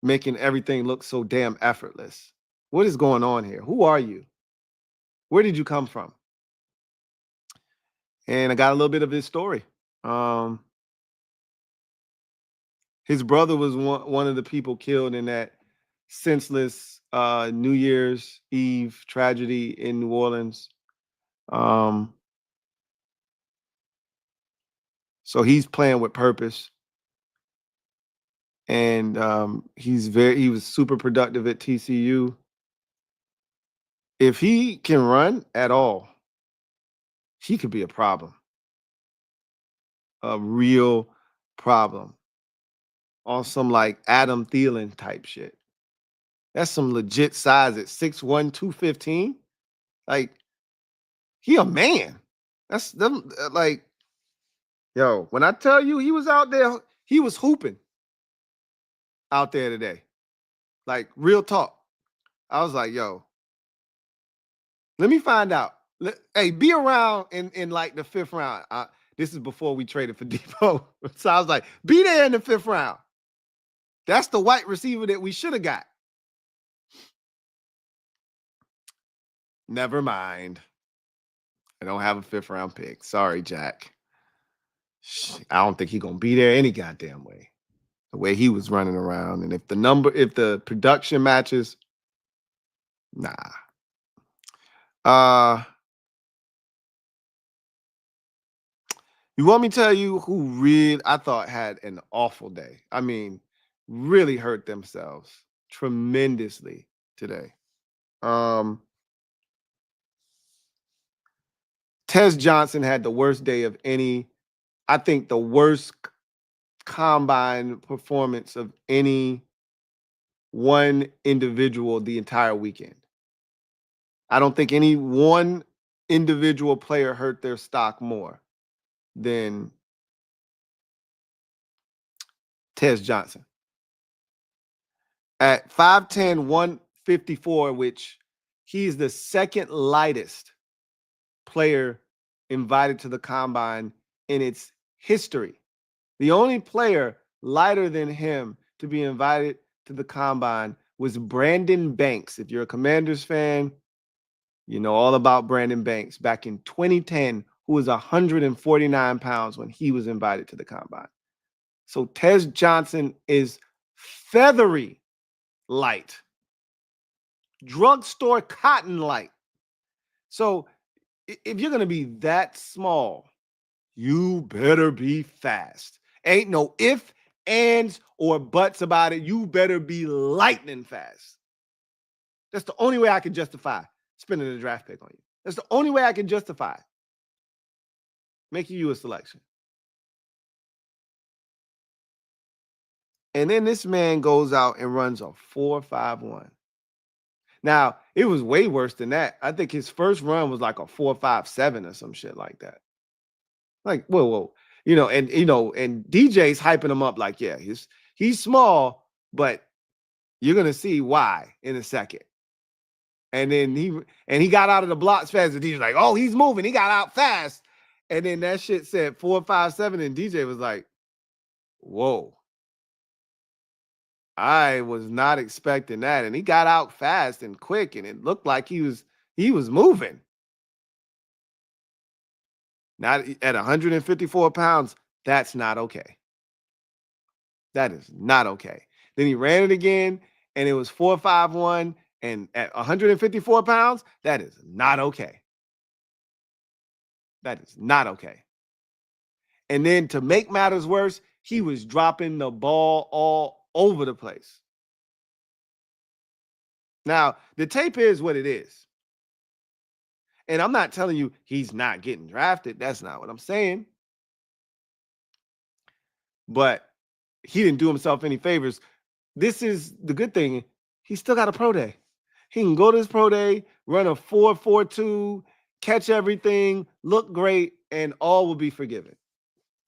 making everything look so damn effortless? What is going on here? Who are you? Where did you come from? And I got a little bit of his story. His brother was one of the people killed in that senseless New Year's Eve tragedy in New Orleans. So he's playing with purpose. And he was super productive at TCU. If he can run at all, he could be a problem. A real problem. On some like Adam Thielen type shit. That's some legit size at 6'1", 215. Like, he a man. That's them like, yo, when I tell you he was out there, he was hooping out there today. Like, real talk. I was like, yo, let me find out. Hey, be around in like the 5th round. This is before we traded for Depot. So I was like, be there in the 5th round. That's the white receiver that we should have got. Never mind. I don't have a 5th round pick. Sorry, Jack. I don't think he's going to be there any goddamn way. The way he was running around. And if the production matches, nah. You want me to tell you who really I thought had an awful day? I mean, really hurt themselves tremendously today. Tez Johnson had the worst day of any, I think the worst combine performance of any one individual the entire weekend. I don't think any one individual player hurt their stock more than Tez Johnson. At 5'10", 154, which he's the second lightest player invited to the combine in its history. The only player lighter than him to be invited to the combine was Brandon Banks. If you're a Commanders fan, you know all about Brandon Banks back in 2010, who was 149 pounds when he was invited to the combine. So Tez Johnson is feathery light, drugstore cotton light. So if you're going to be that small, you better be fast. Ain't no if, ands, or buts about it. You better be lightning fast. That's the only way I can justify spending a draft pick on you. That's the only way I can justify making you a selection. And then this man goes out and runs a 4.51. Now, it was way worse than that. I think his first run was like a 4.57 or some shit like that. Like, whoa. And DJ's hyping him up like, yeah, he's small, but you're gonna see why in a second. And then he got out of the blocks fast. And DJ's like, oh, he's moving. He got out fast. And then that shit said 4.57, and DJ was like, whoa. I was not expecting that. And he got out fast and quick, and it looked like he was moving. Not at 154 pounds, that's not okay. That is not okay. Then he ran it again, and it was 4.51, and at 154 pounds, that is not okay. That is not okay. And then to make matters worse, he was dropping the ball all over the place. Now, the tape is what it is. And I'm not telling you he's not getting drafted. That's not what I'm saying. But he didn't do himself any favors. This is the good thing. He still got a pro day. He can go to his pro day, run a 4.42, catch everything, look great, and all will be forgiven.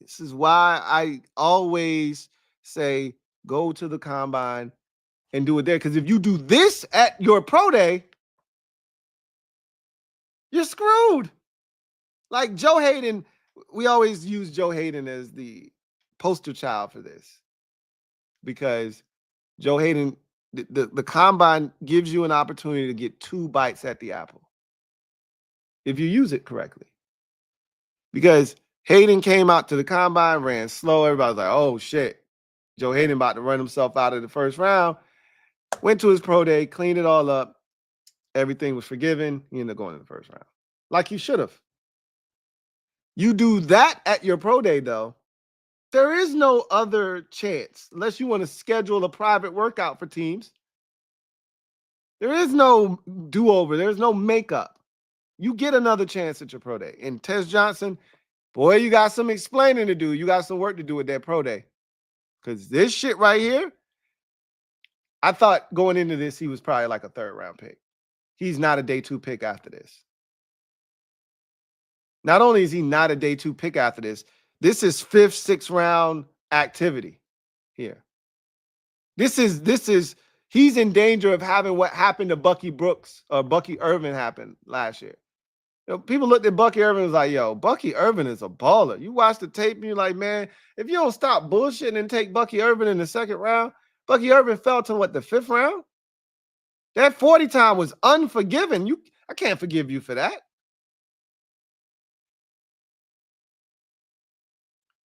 This is why I always say go to the combine and do it there. Because if you do this at your pro day, you're screwed. Like Joe Hayden, we always use Joe Hayden as the poster child for this. Because Joe Hayden, the combine gives you an opportunity to get 2 bites at the apple if you use it correctly. Because Hayden came out to the combine, ran slow. Everybody's like, oh, shit. Joe Hayden about to run himself out of the first round. Went to his pro day, cleaned it all up. Everything was forgiven. He ended up going in the first round. Like you should have. You do that at your pro day, though, There is no other chance unless you want to schedule a private workout for teams. There is no do-over. There's no makeup. You get another chance at your pro day. And Tez Johnson, boy, you got some explaining to do. You got some work to do at that pro day. Because this shit right here, I thought going into this, he was probably like a 3rd-round pick. He's not a day 2 pick after this. Not only is he not a day 2 pick after this is 5th, 6th round activity here. This is he's in danger of having what happened to Bucky Brooks or Bucky Irvin happened last year. You know, people looked at Bucky Irvin and was like, yo, Bucky Irvin is a baller. You watch the tape and you're like, man, if you don't stop bullshitting and take Bucky Irvin in the 2nd round, Bucky Irvin fell to what, the 5th round? That 40 time was unforgiving. I can't forgive you for that.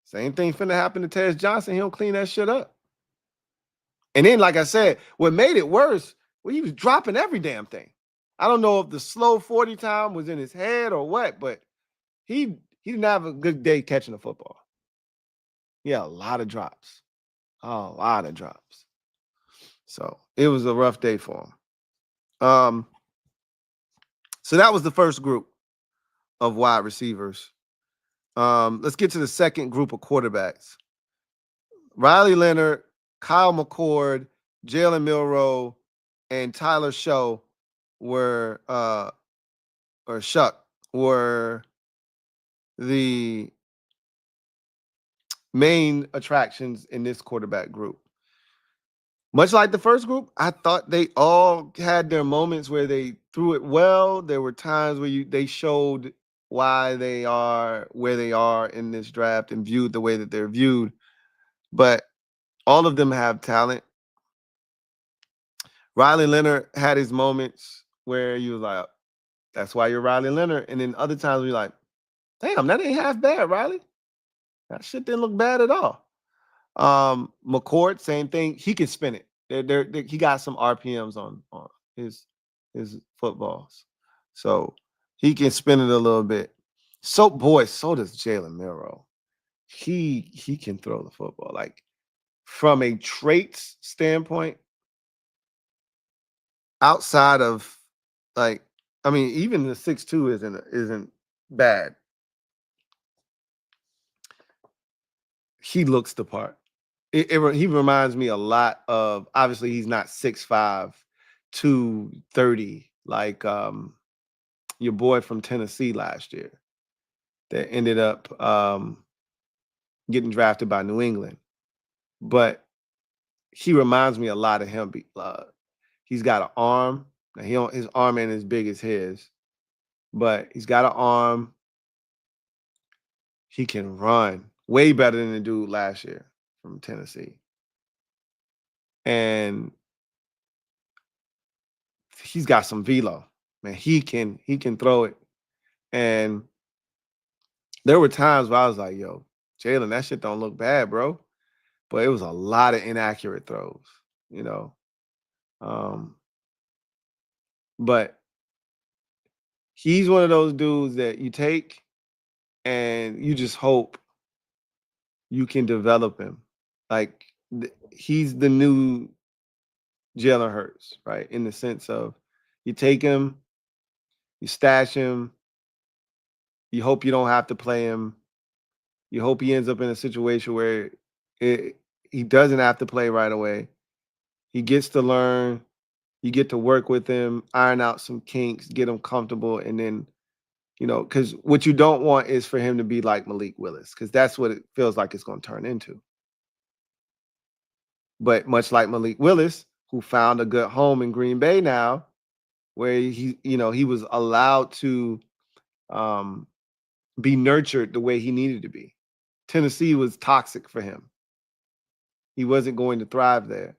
Same thing finna happen to Tez Johnson. He don't clean that shit up. And then, like I said, what made it worse, well, he was dropping every damn thing. I don't know if the slow 40 time was in his head or what, but he didn't have a good day catching the football. Yeah, a lot of drops. A lot of drops. So it was a rough day for him. So that was the first group of wide receivers. Let's get to the second group of quarterbacks. Riley Leonard, Kyle McCord, Jalen Milroe, and Tyler Show were the main attractions in this quarterback group. Much like the first group, I thought they all had their moments where they threw it well. There were times where they showed why they are where they are in this draft and viewed the way that they're viewed. But all of them have talent. Riley Leonard had his moments where you was like, that's why you're Riley Leonard. And then other times we're like, damn, that ain't half bad, Riley. That shit didn't look bad at all. McCord, same thing. He can spin it. He got some RPMs on his footballs. So he can spin it a little bit. So does Jalen Milroe. He can throw the football. Like, from a traits standpoint, outside of, like, I mean, even the 6'2" isn't bad. He looks the part. He reminds me a lot of, obviously he's not 6'5", 230 like your boy from Tennessee last year that ended up getting drafted by New England. But he reminds me a lot of him. He's got an arm. Now, his arm ain't as big as his, but he's got an arm. He can run way better than the dude last year from Tennessee. And he's got some velo. Man, he can throw it. And there were times where I was like, yo, Jalen, that shit don't look bad, bro. But it was a lot of inaccurate throws, you know. But he's one of those dudes that you take and you just hope you can develop him. Like, he's the new Jalen Hurts, right? In the sense of, you take him, you stash him, you hope you don't have to play him. You hope he ends up in a situation where he doesn't have to play right away. He gets to learn. You get to work with him, iron out some kinks, get him comfortable, and then, you know, because what you don't want is for him to be like Malik Willis, because that's what it feels like it's going to turn into. But much like Malik Willis, who found a good home in Green Bay now, where he was allowed to be nurtured the way he needed to be. Tennessee was toxic for him. He wasn't going to thrive there.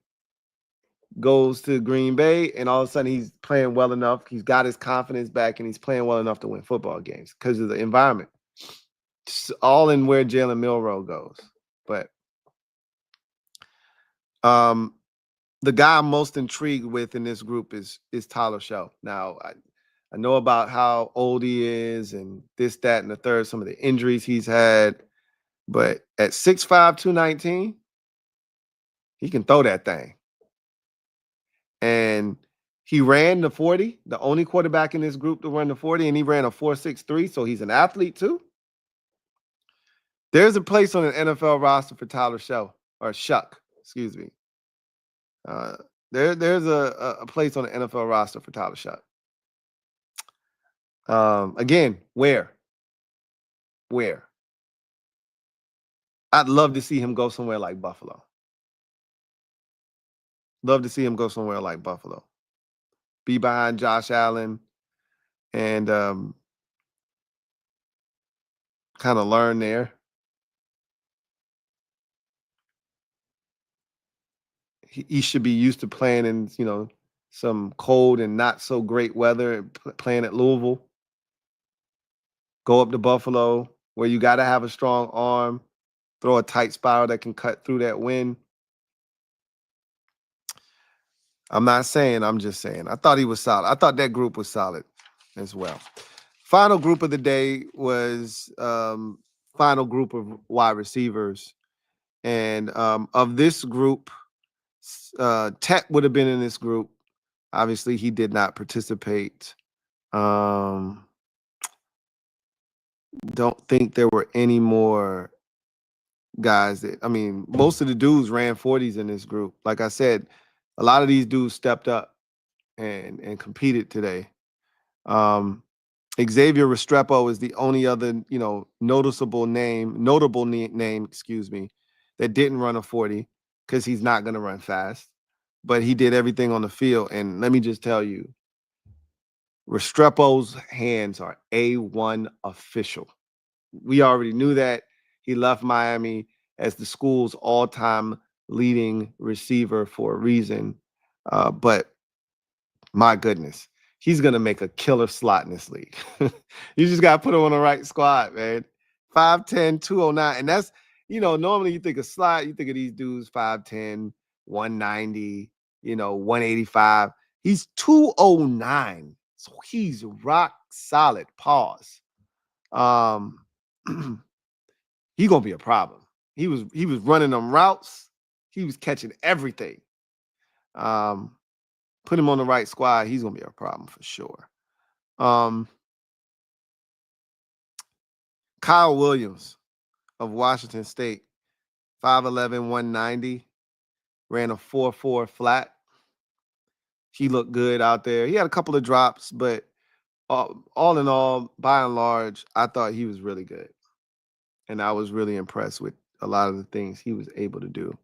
Goes to Green Bay, and all of a sudden he's playing well enough. He's got his confidence back, and he's playing well enough to win football games because of the environment. It's all in where Jalen Milroe goes. But the guy I'm most intrigued with in this group is Tyler Show. Now, I know about how old he is and this, that, and the third, some of the injuries he's had. But at 6'5", 219, he can throw that thing. And he ran the 40, the only quarterback in this group to run the 40, and he ran a 4.63, so he's an athlete too. There's a place on an NFL roster for Tyler Shuck, excuse me. There's a place on the NFL roster for Tyler Shuck. Again, where? I'd love to see him go somewhere like Buffalo. Love to see him go somewhere like Buffalo. Be behind Josh Allen and kind of learn there. He should be used to playing in, some cold and not so great weather, playing at Louisville. Go up to Buffalo, where you got to have a strong arm, throw a tight spiral that can cut through that wind. I'm not saying, I'm just saying. I thought he was solid. I thought that group was solid as well. Final group of the day was final group of wide receivers. And of this group, Tech would have been in this group. Obviously, he did not participate. Don't think there were any more guys most of the dudes ran 40s in this group. Like I said, a lot of these dudes stepped up and competed today. Xavier Restrepo is the only other, notable name, that didn't run a 40 because he's not going to run fast. But he did everything on the field. And let me just tell you, Restrepo's hands are A1 official. We already knew that. He left Miami as the school's all-time leading receiver for a reason. But my goodness, he's going to make a killer slot in this league. You just got to put him on the right squad, man. 5'10", 209. And that's, normally you think of slot, you think of these dudes 5'10", 190, 185. He's 209. So he's rock solid. Pause. He's gonna be a problem. He was running them routes. He was catching everything. Put him on the right squad. He's gonna be a problem for sure. Kyle Williams of Washington State, 5'11", 190, ran a 4.4 flat. He looked good out there. He had a couple of drops, but all in all, by and large, I thought he was really good. And I was really impressed with a lot of the things he was able to do.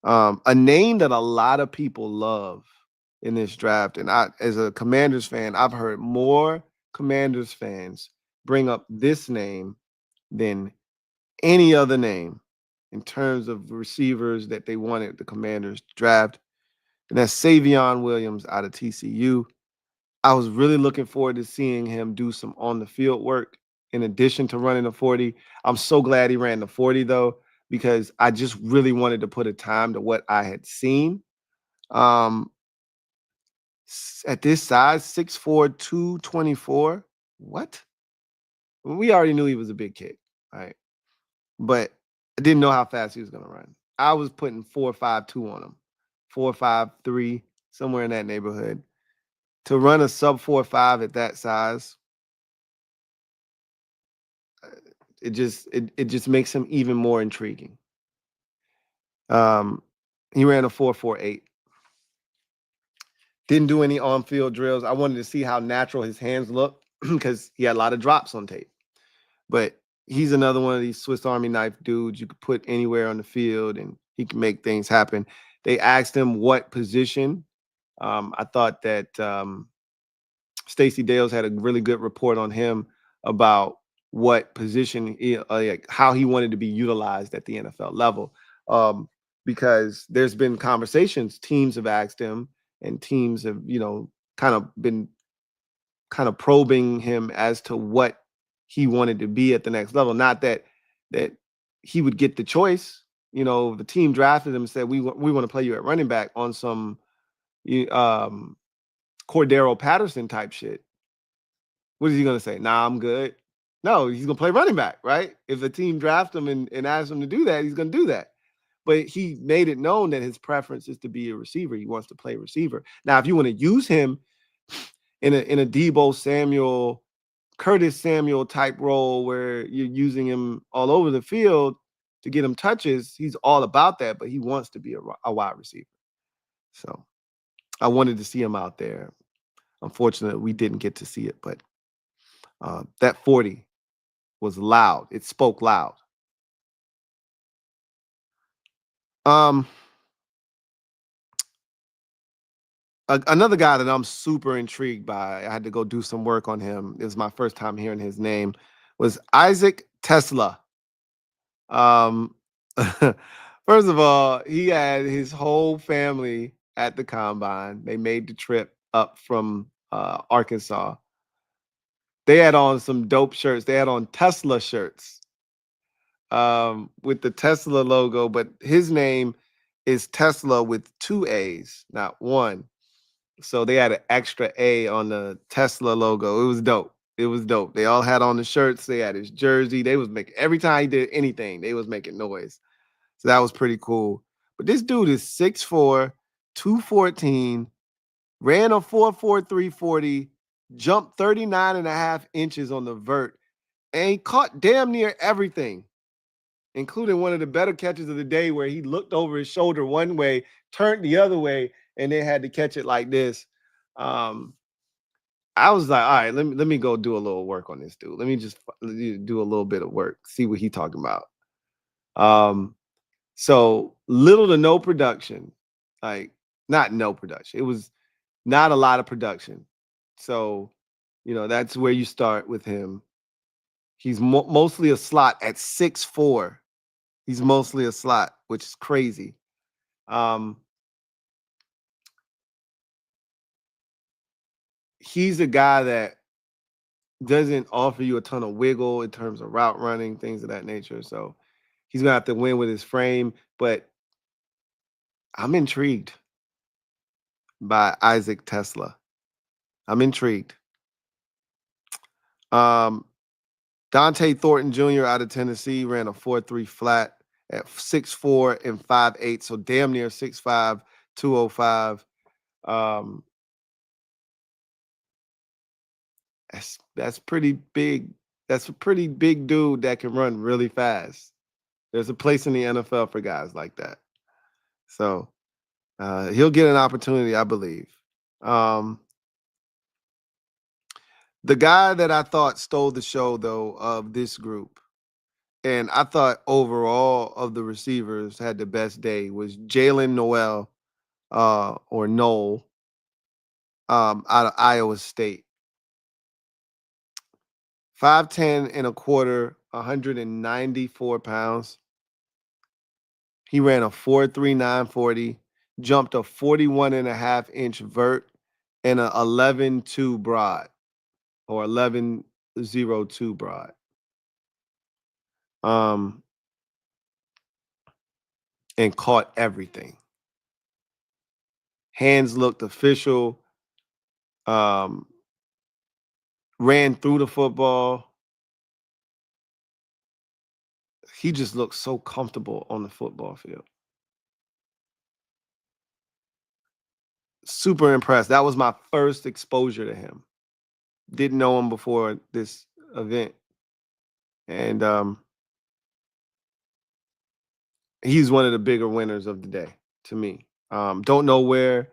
A name that a lot of people love in this draft, and I, as a Commanders fan, I've heard more Commanders fans bring up this name than any other name in terms of receivers that they wanted the Commanders to draft. And that's Savion Williams out of TCU. I was really looking forward to seeing him do some on-the-field work in addition to running the 40. I'm so glad he ran the 40, though, because I just really wanted to put a time to what I had seen. At this size, 6'4", 224, what? We already knew he was a big kid, right? But I didn't know how fast he was going to run. I was putting 4.52 on him, 4.53, somewhere in that neighborhood. To run a sub 4.5 at that size, it just makes him even more intriguing. He ran a 4.48. Didn't do any on-field drills. I wanted to see how natural his hands look because he had a lot of drops on tape. But he's another one of these Swiss Army knife dudes you could put anywhere on the field and he can make things happen. They asked him what position. I thought that Stacey Dales had a really good report on him about what position, how he wanted to be utilized at the NFL level. Because there's been conversations, teams have asked him, and teams have, kind of been probing him as to what he wanted to be at the next level. Not that he would get the choice. The team drafted him and said, we want to play you at running back on some Cordero Patterson type shit. What is he going to say? Nah, I'm good. No, he's gonna play running back, right? If the team drafts him and asks him to do that, he's gonna do that. But he made it known that his preference is to be a receiver. He wants to play receiver. Now, if you want to use him in a Debo Samuel, Curtis Samuel type role where you're using him all over the field to get him touches, he's all about that, but he wants to be a wide receiver. So I wanted to see him out there. Unfortunately, we didn't get to see it, but that 40 was loud. It spoke loud. Um, Another guy that I'm super intrigued by, I had to go do some work on him. It was my first time hearing his name, was Isaac Tesla. Um, First of all, he had his whole family at the combine. They made the trip up from Arkansas. They had on some dope shirts. They had on Tesla shirts with the Tesla logo, but his name is Tesla with 2 A's, not one. So they had an extra A on the Tesla logo. It was dope. It was dope. They all had on the shirts. They had his jersey. They was making every time he did anything, they was making noise. So that was pretty cool. But this dude is 6'4", 214, ran a 4.43 40, jumped 39 and a half inches on the vert, and he caught damn near everything, including one of the better catches of the day where he looked over his shoulder one way, turned the other way, and then had to catch it like this. I was like, all right, let me go do a little work on this dude. Let me just do a little bit of work, see what he talking about. So little to no production, like not no production. It was not a lot of production. So, that's where you start with him. He's mostly a slot at 6'4". He's mostly a slot, which is crazy. He's a guy that doesn't offer you a ton of wiggle in terms of route running, things of that nature. So he's gonna have to win with his frame. But I'm intrigued by Isaac Tesla. I'm intrigued. Dante Thornton Jr. out of Tennessee ran a 4.3 flat at 6'4" and 5'8", so damn near 6'5", 205. That's pretty big. That's a pretty big dude that can run really fast. There's a place in the NFL for guys like that. So he'll get an opportunity, I believe. The guy that I thought stole the show, though, of this group, and I thought overall of the receivers had the best day, was Jalen Noel, or Noel, out of Iowa State. 5'10" and a quarter, 194 pounds. He ran a 4.39 40, jumped a 41 and a half inch vert, and a 11.2 broad, or 11.02 broad. And caught everything. Hands looked official. Ran through the football. He just looked so comfortable on the football field. Super impressed. That was my first exposure to him. Didn't know him before this event. And he's one of the bigger winners of the day to me. Don't know where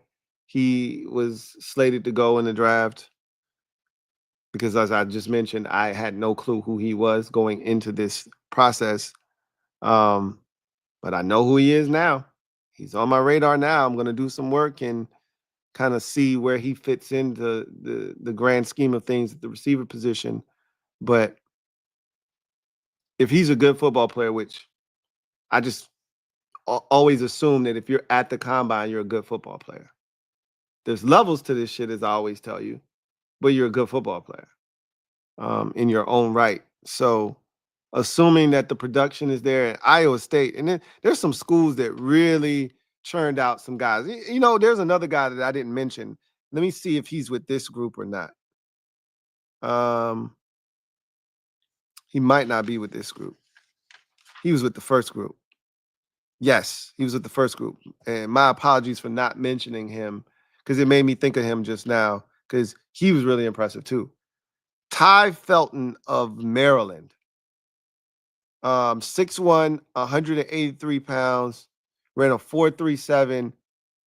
he was slated to go in the draft, because as I just mentioned, I had no clue who he was going into this process. But I know who he is now. He's on my radar now. I'm going to do some work and kind of see where he fits into the grand scheme of things at the receiver position. But if he's a good football player, which I just always assume that if you're at the combine, you're a good football player. There's levels to this shit, as I always tell you, but you're a good football player in your own right. So assuming that the production is there at Iowa State, and then there's some schools that really churned out some guys. There's another guy that I didn't mention. Let me see if he's with this group or not. He might not be with this group. He was with the first group. Yes, he was with the first group. And my apologies for not mentioning him because it made me think of him just now because he was really impressive too. Ty Felton of Maryland. 6'1", 183 pounds, ran a 4.37.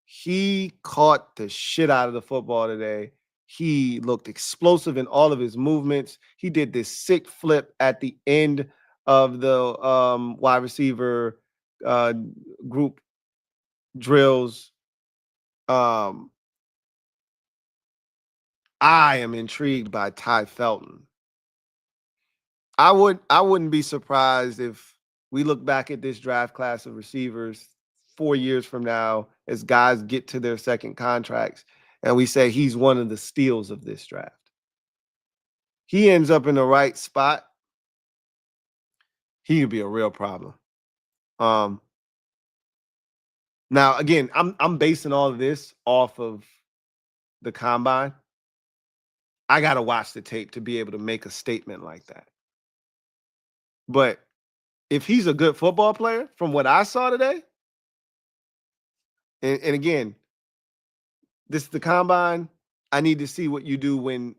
He caught the shit out of the football today. He looked explosive in all of his movements. He did this sick flip at the end of the wide receiver group drills. I am intrigued by Ty Felton. I wouldn't be surprised if we look back at this draft class of receivers 4 years from now as guys get to their second contracts and we say he's one of the steals of this draft. He ends up in the right spot, he could be a real problem. Now again, I'm basing all of this off of the combine. I got to watch the tape to be able to make a statement like that. But if he's a good football player from what I saw today, and again, this is the combine, I need to see what you do when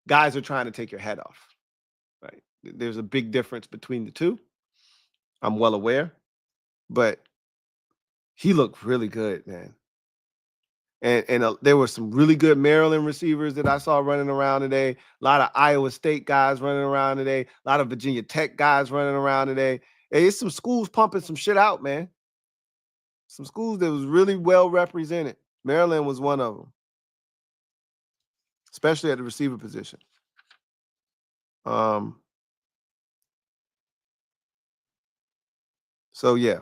guys are trying to take your head off, right? There's a big difference between the two. I'm well aware, but he looked really good, man. And there were some really good Maryland receivers that I saw running around today. A lot of Iowa State guys running around today. A lot of Virginia Tech guys running around today. Hey, it's some schools pumping some shit out, man. Some schools that was really well represented. Maryland was one of them, especially at the receiver position. So yeah,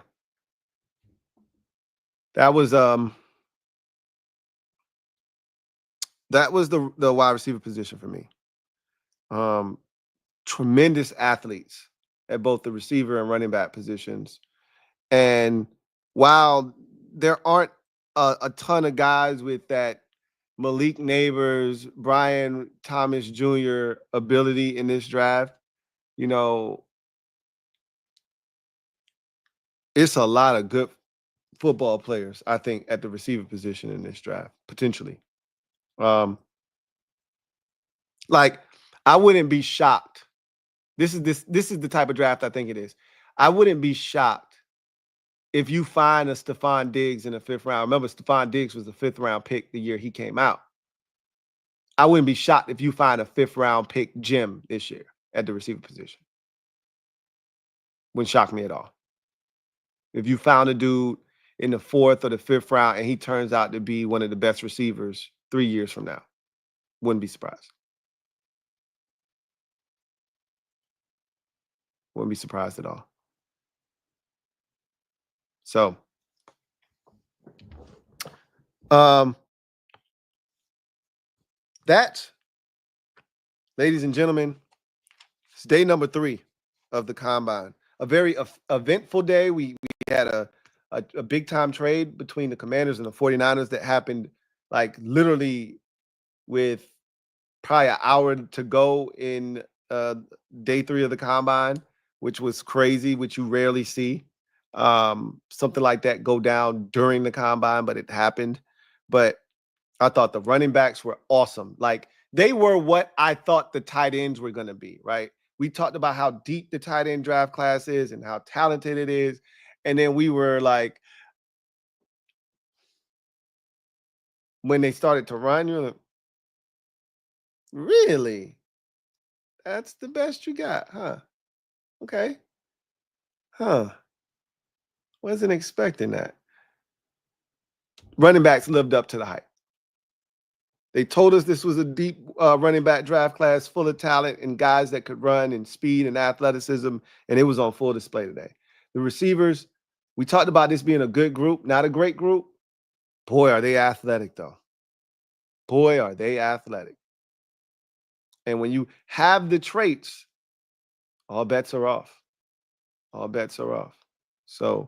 that was the wide receiver position for me. Tremendous athletes at both the receiver and running back positions. And while there aren't a ton of guys with that Malik Neighbors, Brian Thomas Jr. ability in this draft, you know, it's a lot of good football players, I think, at the receiver position in this draft, potentially. Like, I wouldn't be shocked. This is the type of draft I think it is. I wouldn't be shocked if you find a Stephon Diggs in the 5th round. Remember, Stephon Diggs was the 5th round pick the year he came out. I wouldn't be shocked if you find a 5th round pick Jim this year at the receiver position. Wouldn't shock me at all. If you found a dude in the 4th or the 5th round and he turns out to be one of the best receivers 3 years from now, wouldn't be surprised. Wouldn't be surprised at all. So, that, ladies and gentlemen, is day number 3 of the combine. A very eventful day. We had a big time trade between the Commanders and the 49ers that happened like literally with probably an hour to go in day 3 of the combine, which was crazy, which you rarely see. Something like that go down during the combine, but it happened. But I thought the running backs were awesome. Like, they were what I thought the tight ends were going to be, right? We talked about how deep the tight end draft class is and how talented it is. And then we were like, when they started to run, you're like, really? That's the best you got, huh? Okay. Huh. Wasn't expecting that. Running backs lived up to the hype. They told us this was a deep running back draft class full of talent and guys that could run and speed and athleticism, and it was on full display today. The receivers, we talked about this being a good group, not a great group. Boy, are they athletic, though. Boy, are they athletic. And when you have the traits, all bets are off. All bets are off. So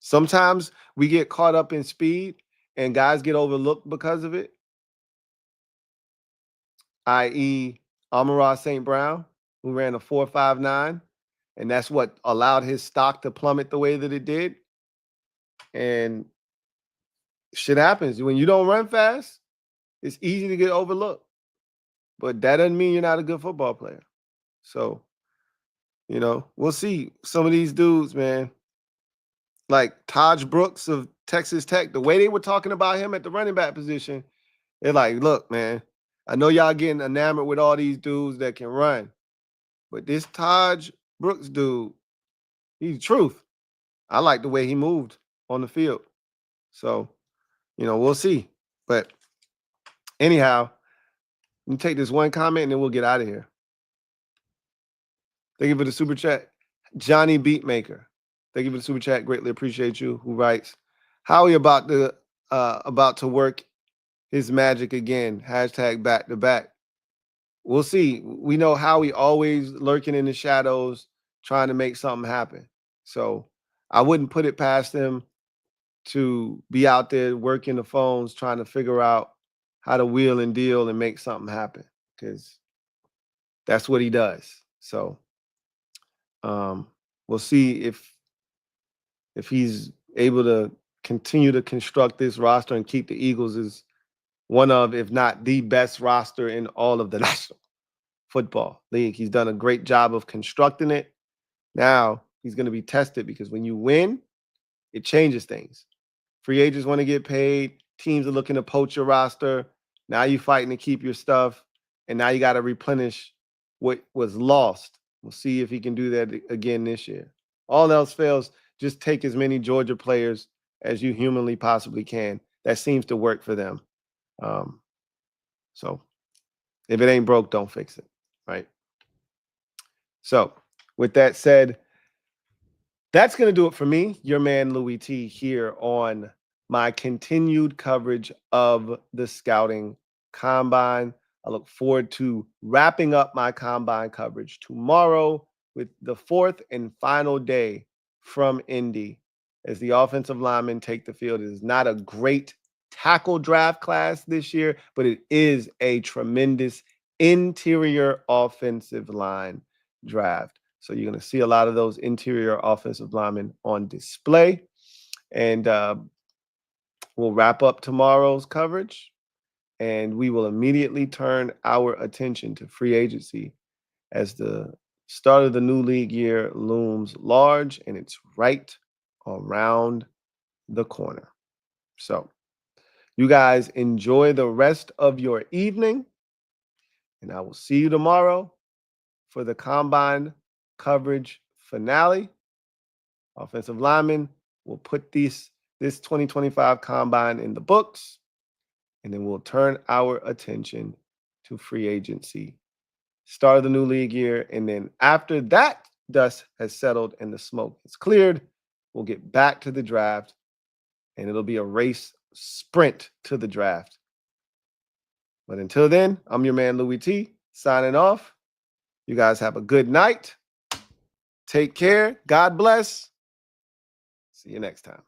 sometimes we get caught up in speed and guys get overlooked because of it, i.e. Amon-Ra St. Brown. who ran a 4.59, and that's what allowed his stock to plummet the way that it did. And shit happens. When you don't run fast, it's easy to get overlooked. But that doesn't mean you're not a good football player. So, you know, we'll see. Some of these dudes, man, like Taj Brooks of Texas Tech, the way they were talking about him at the running back position, they're like, look, man, I know y'all getting enamored with all these dudes that can run, but this Taj Brooks dude, he's the truth. I like the way he moved on the field. So, you know, we'll see. But anyhow, let me take this one comment and then we'll get out of here. Thank you for the super chat. Johnny Beatmaker. Thank you for the super chat. Greatly appreciate you. Who writes, Howie about to work his magic again. Hashtag back to back. We'll see. We know Howie always lurking in the shadows, trying to make something happen. So I wouldn't put it past him to be out there working the phones, trying to figure out how to wheel and deal and make something happen, because that's what he does. So we'll see if he's able to continue to construct this roster and keep the Eagles as one of, if not the best roster in all of the National Football League. He's done a great job of constructing it. Now he's going to be tested, because when you win, it changes things. Free agents want to get paid. Teams are looking to poach your roster. Now you're fighting to keep your stuff, and now you got to replenish what was lost. We'll see if he can do that again this year. All else fails, just take as many Georgia players as you humanly possibly can. That seems to work for them. So if it ain't broke, don't fix it, right? So with that said, that's going to do it for me, your man Louie T, here on my continued coverage of the Scouting Combine. I look forward to wrapping up my Combine coverage tomorrow with the fourth and final day from Indy as the offensive linemen take the field. It is not a great tackle draft class this year, but it is a tremendous interior offensive line draft. So you're going to see a lot of those interior offensive linemen on display. And we'll wrap up tomorrow's coverage, and we will immediately turn our attention to free agency as the start of the new league year looms large, and it's right around the corner. So you guys enjoy the rest of your evening, and I will see you tomorrow for the Combine coverage finale. Offensive linemen will put this 2025 Combine in the books, and then we'll turn our attention to free agency, start of the new league year, and then after that dust has settled and the smoke is cleared, we'll get back to the draft, and it'll be a race sprint to the draft. But until then, I'm your man Louie T, signing off. You guys have a good night. Take care. God bless. See you next time.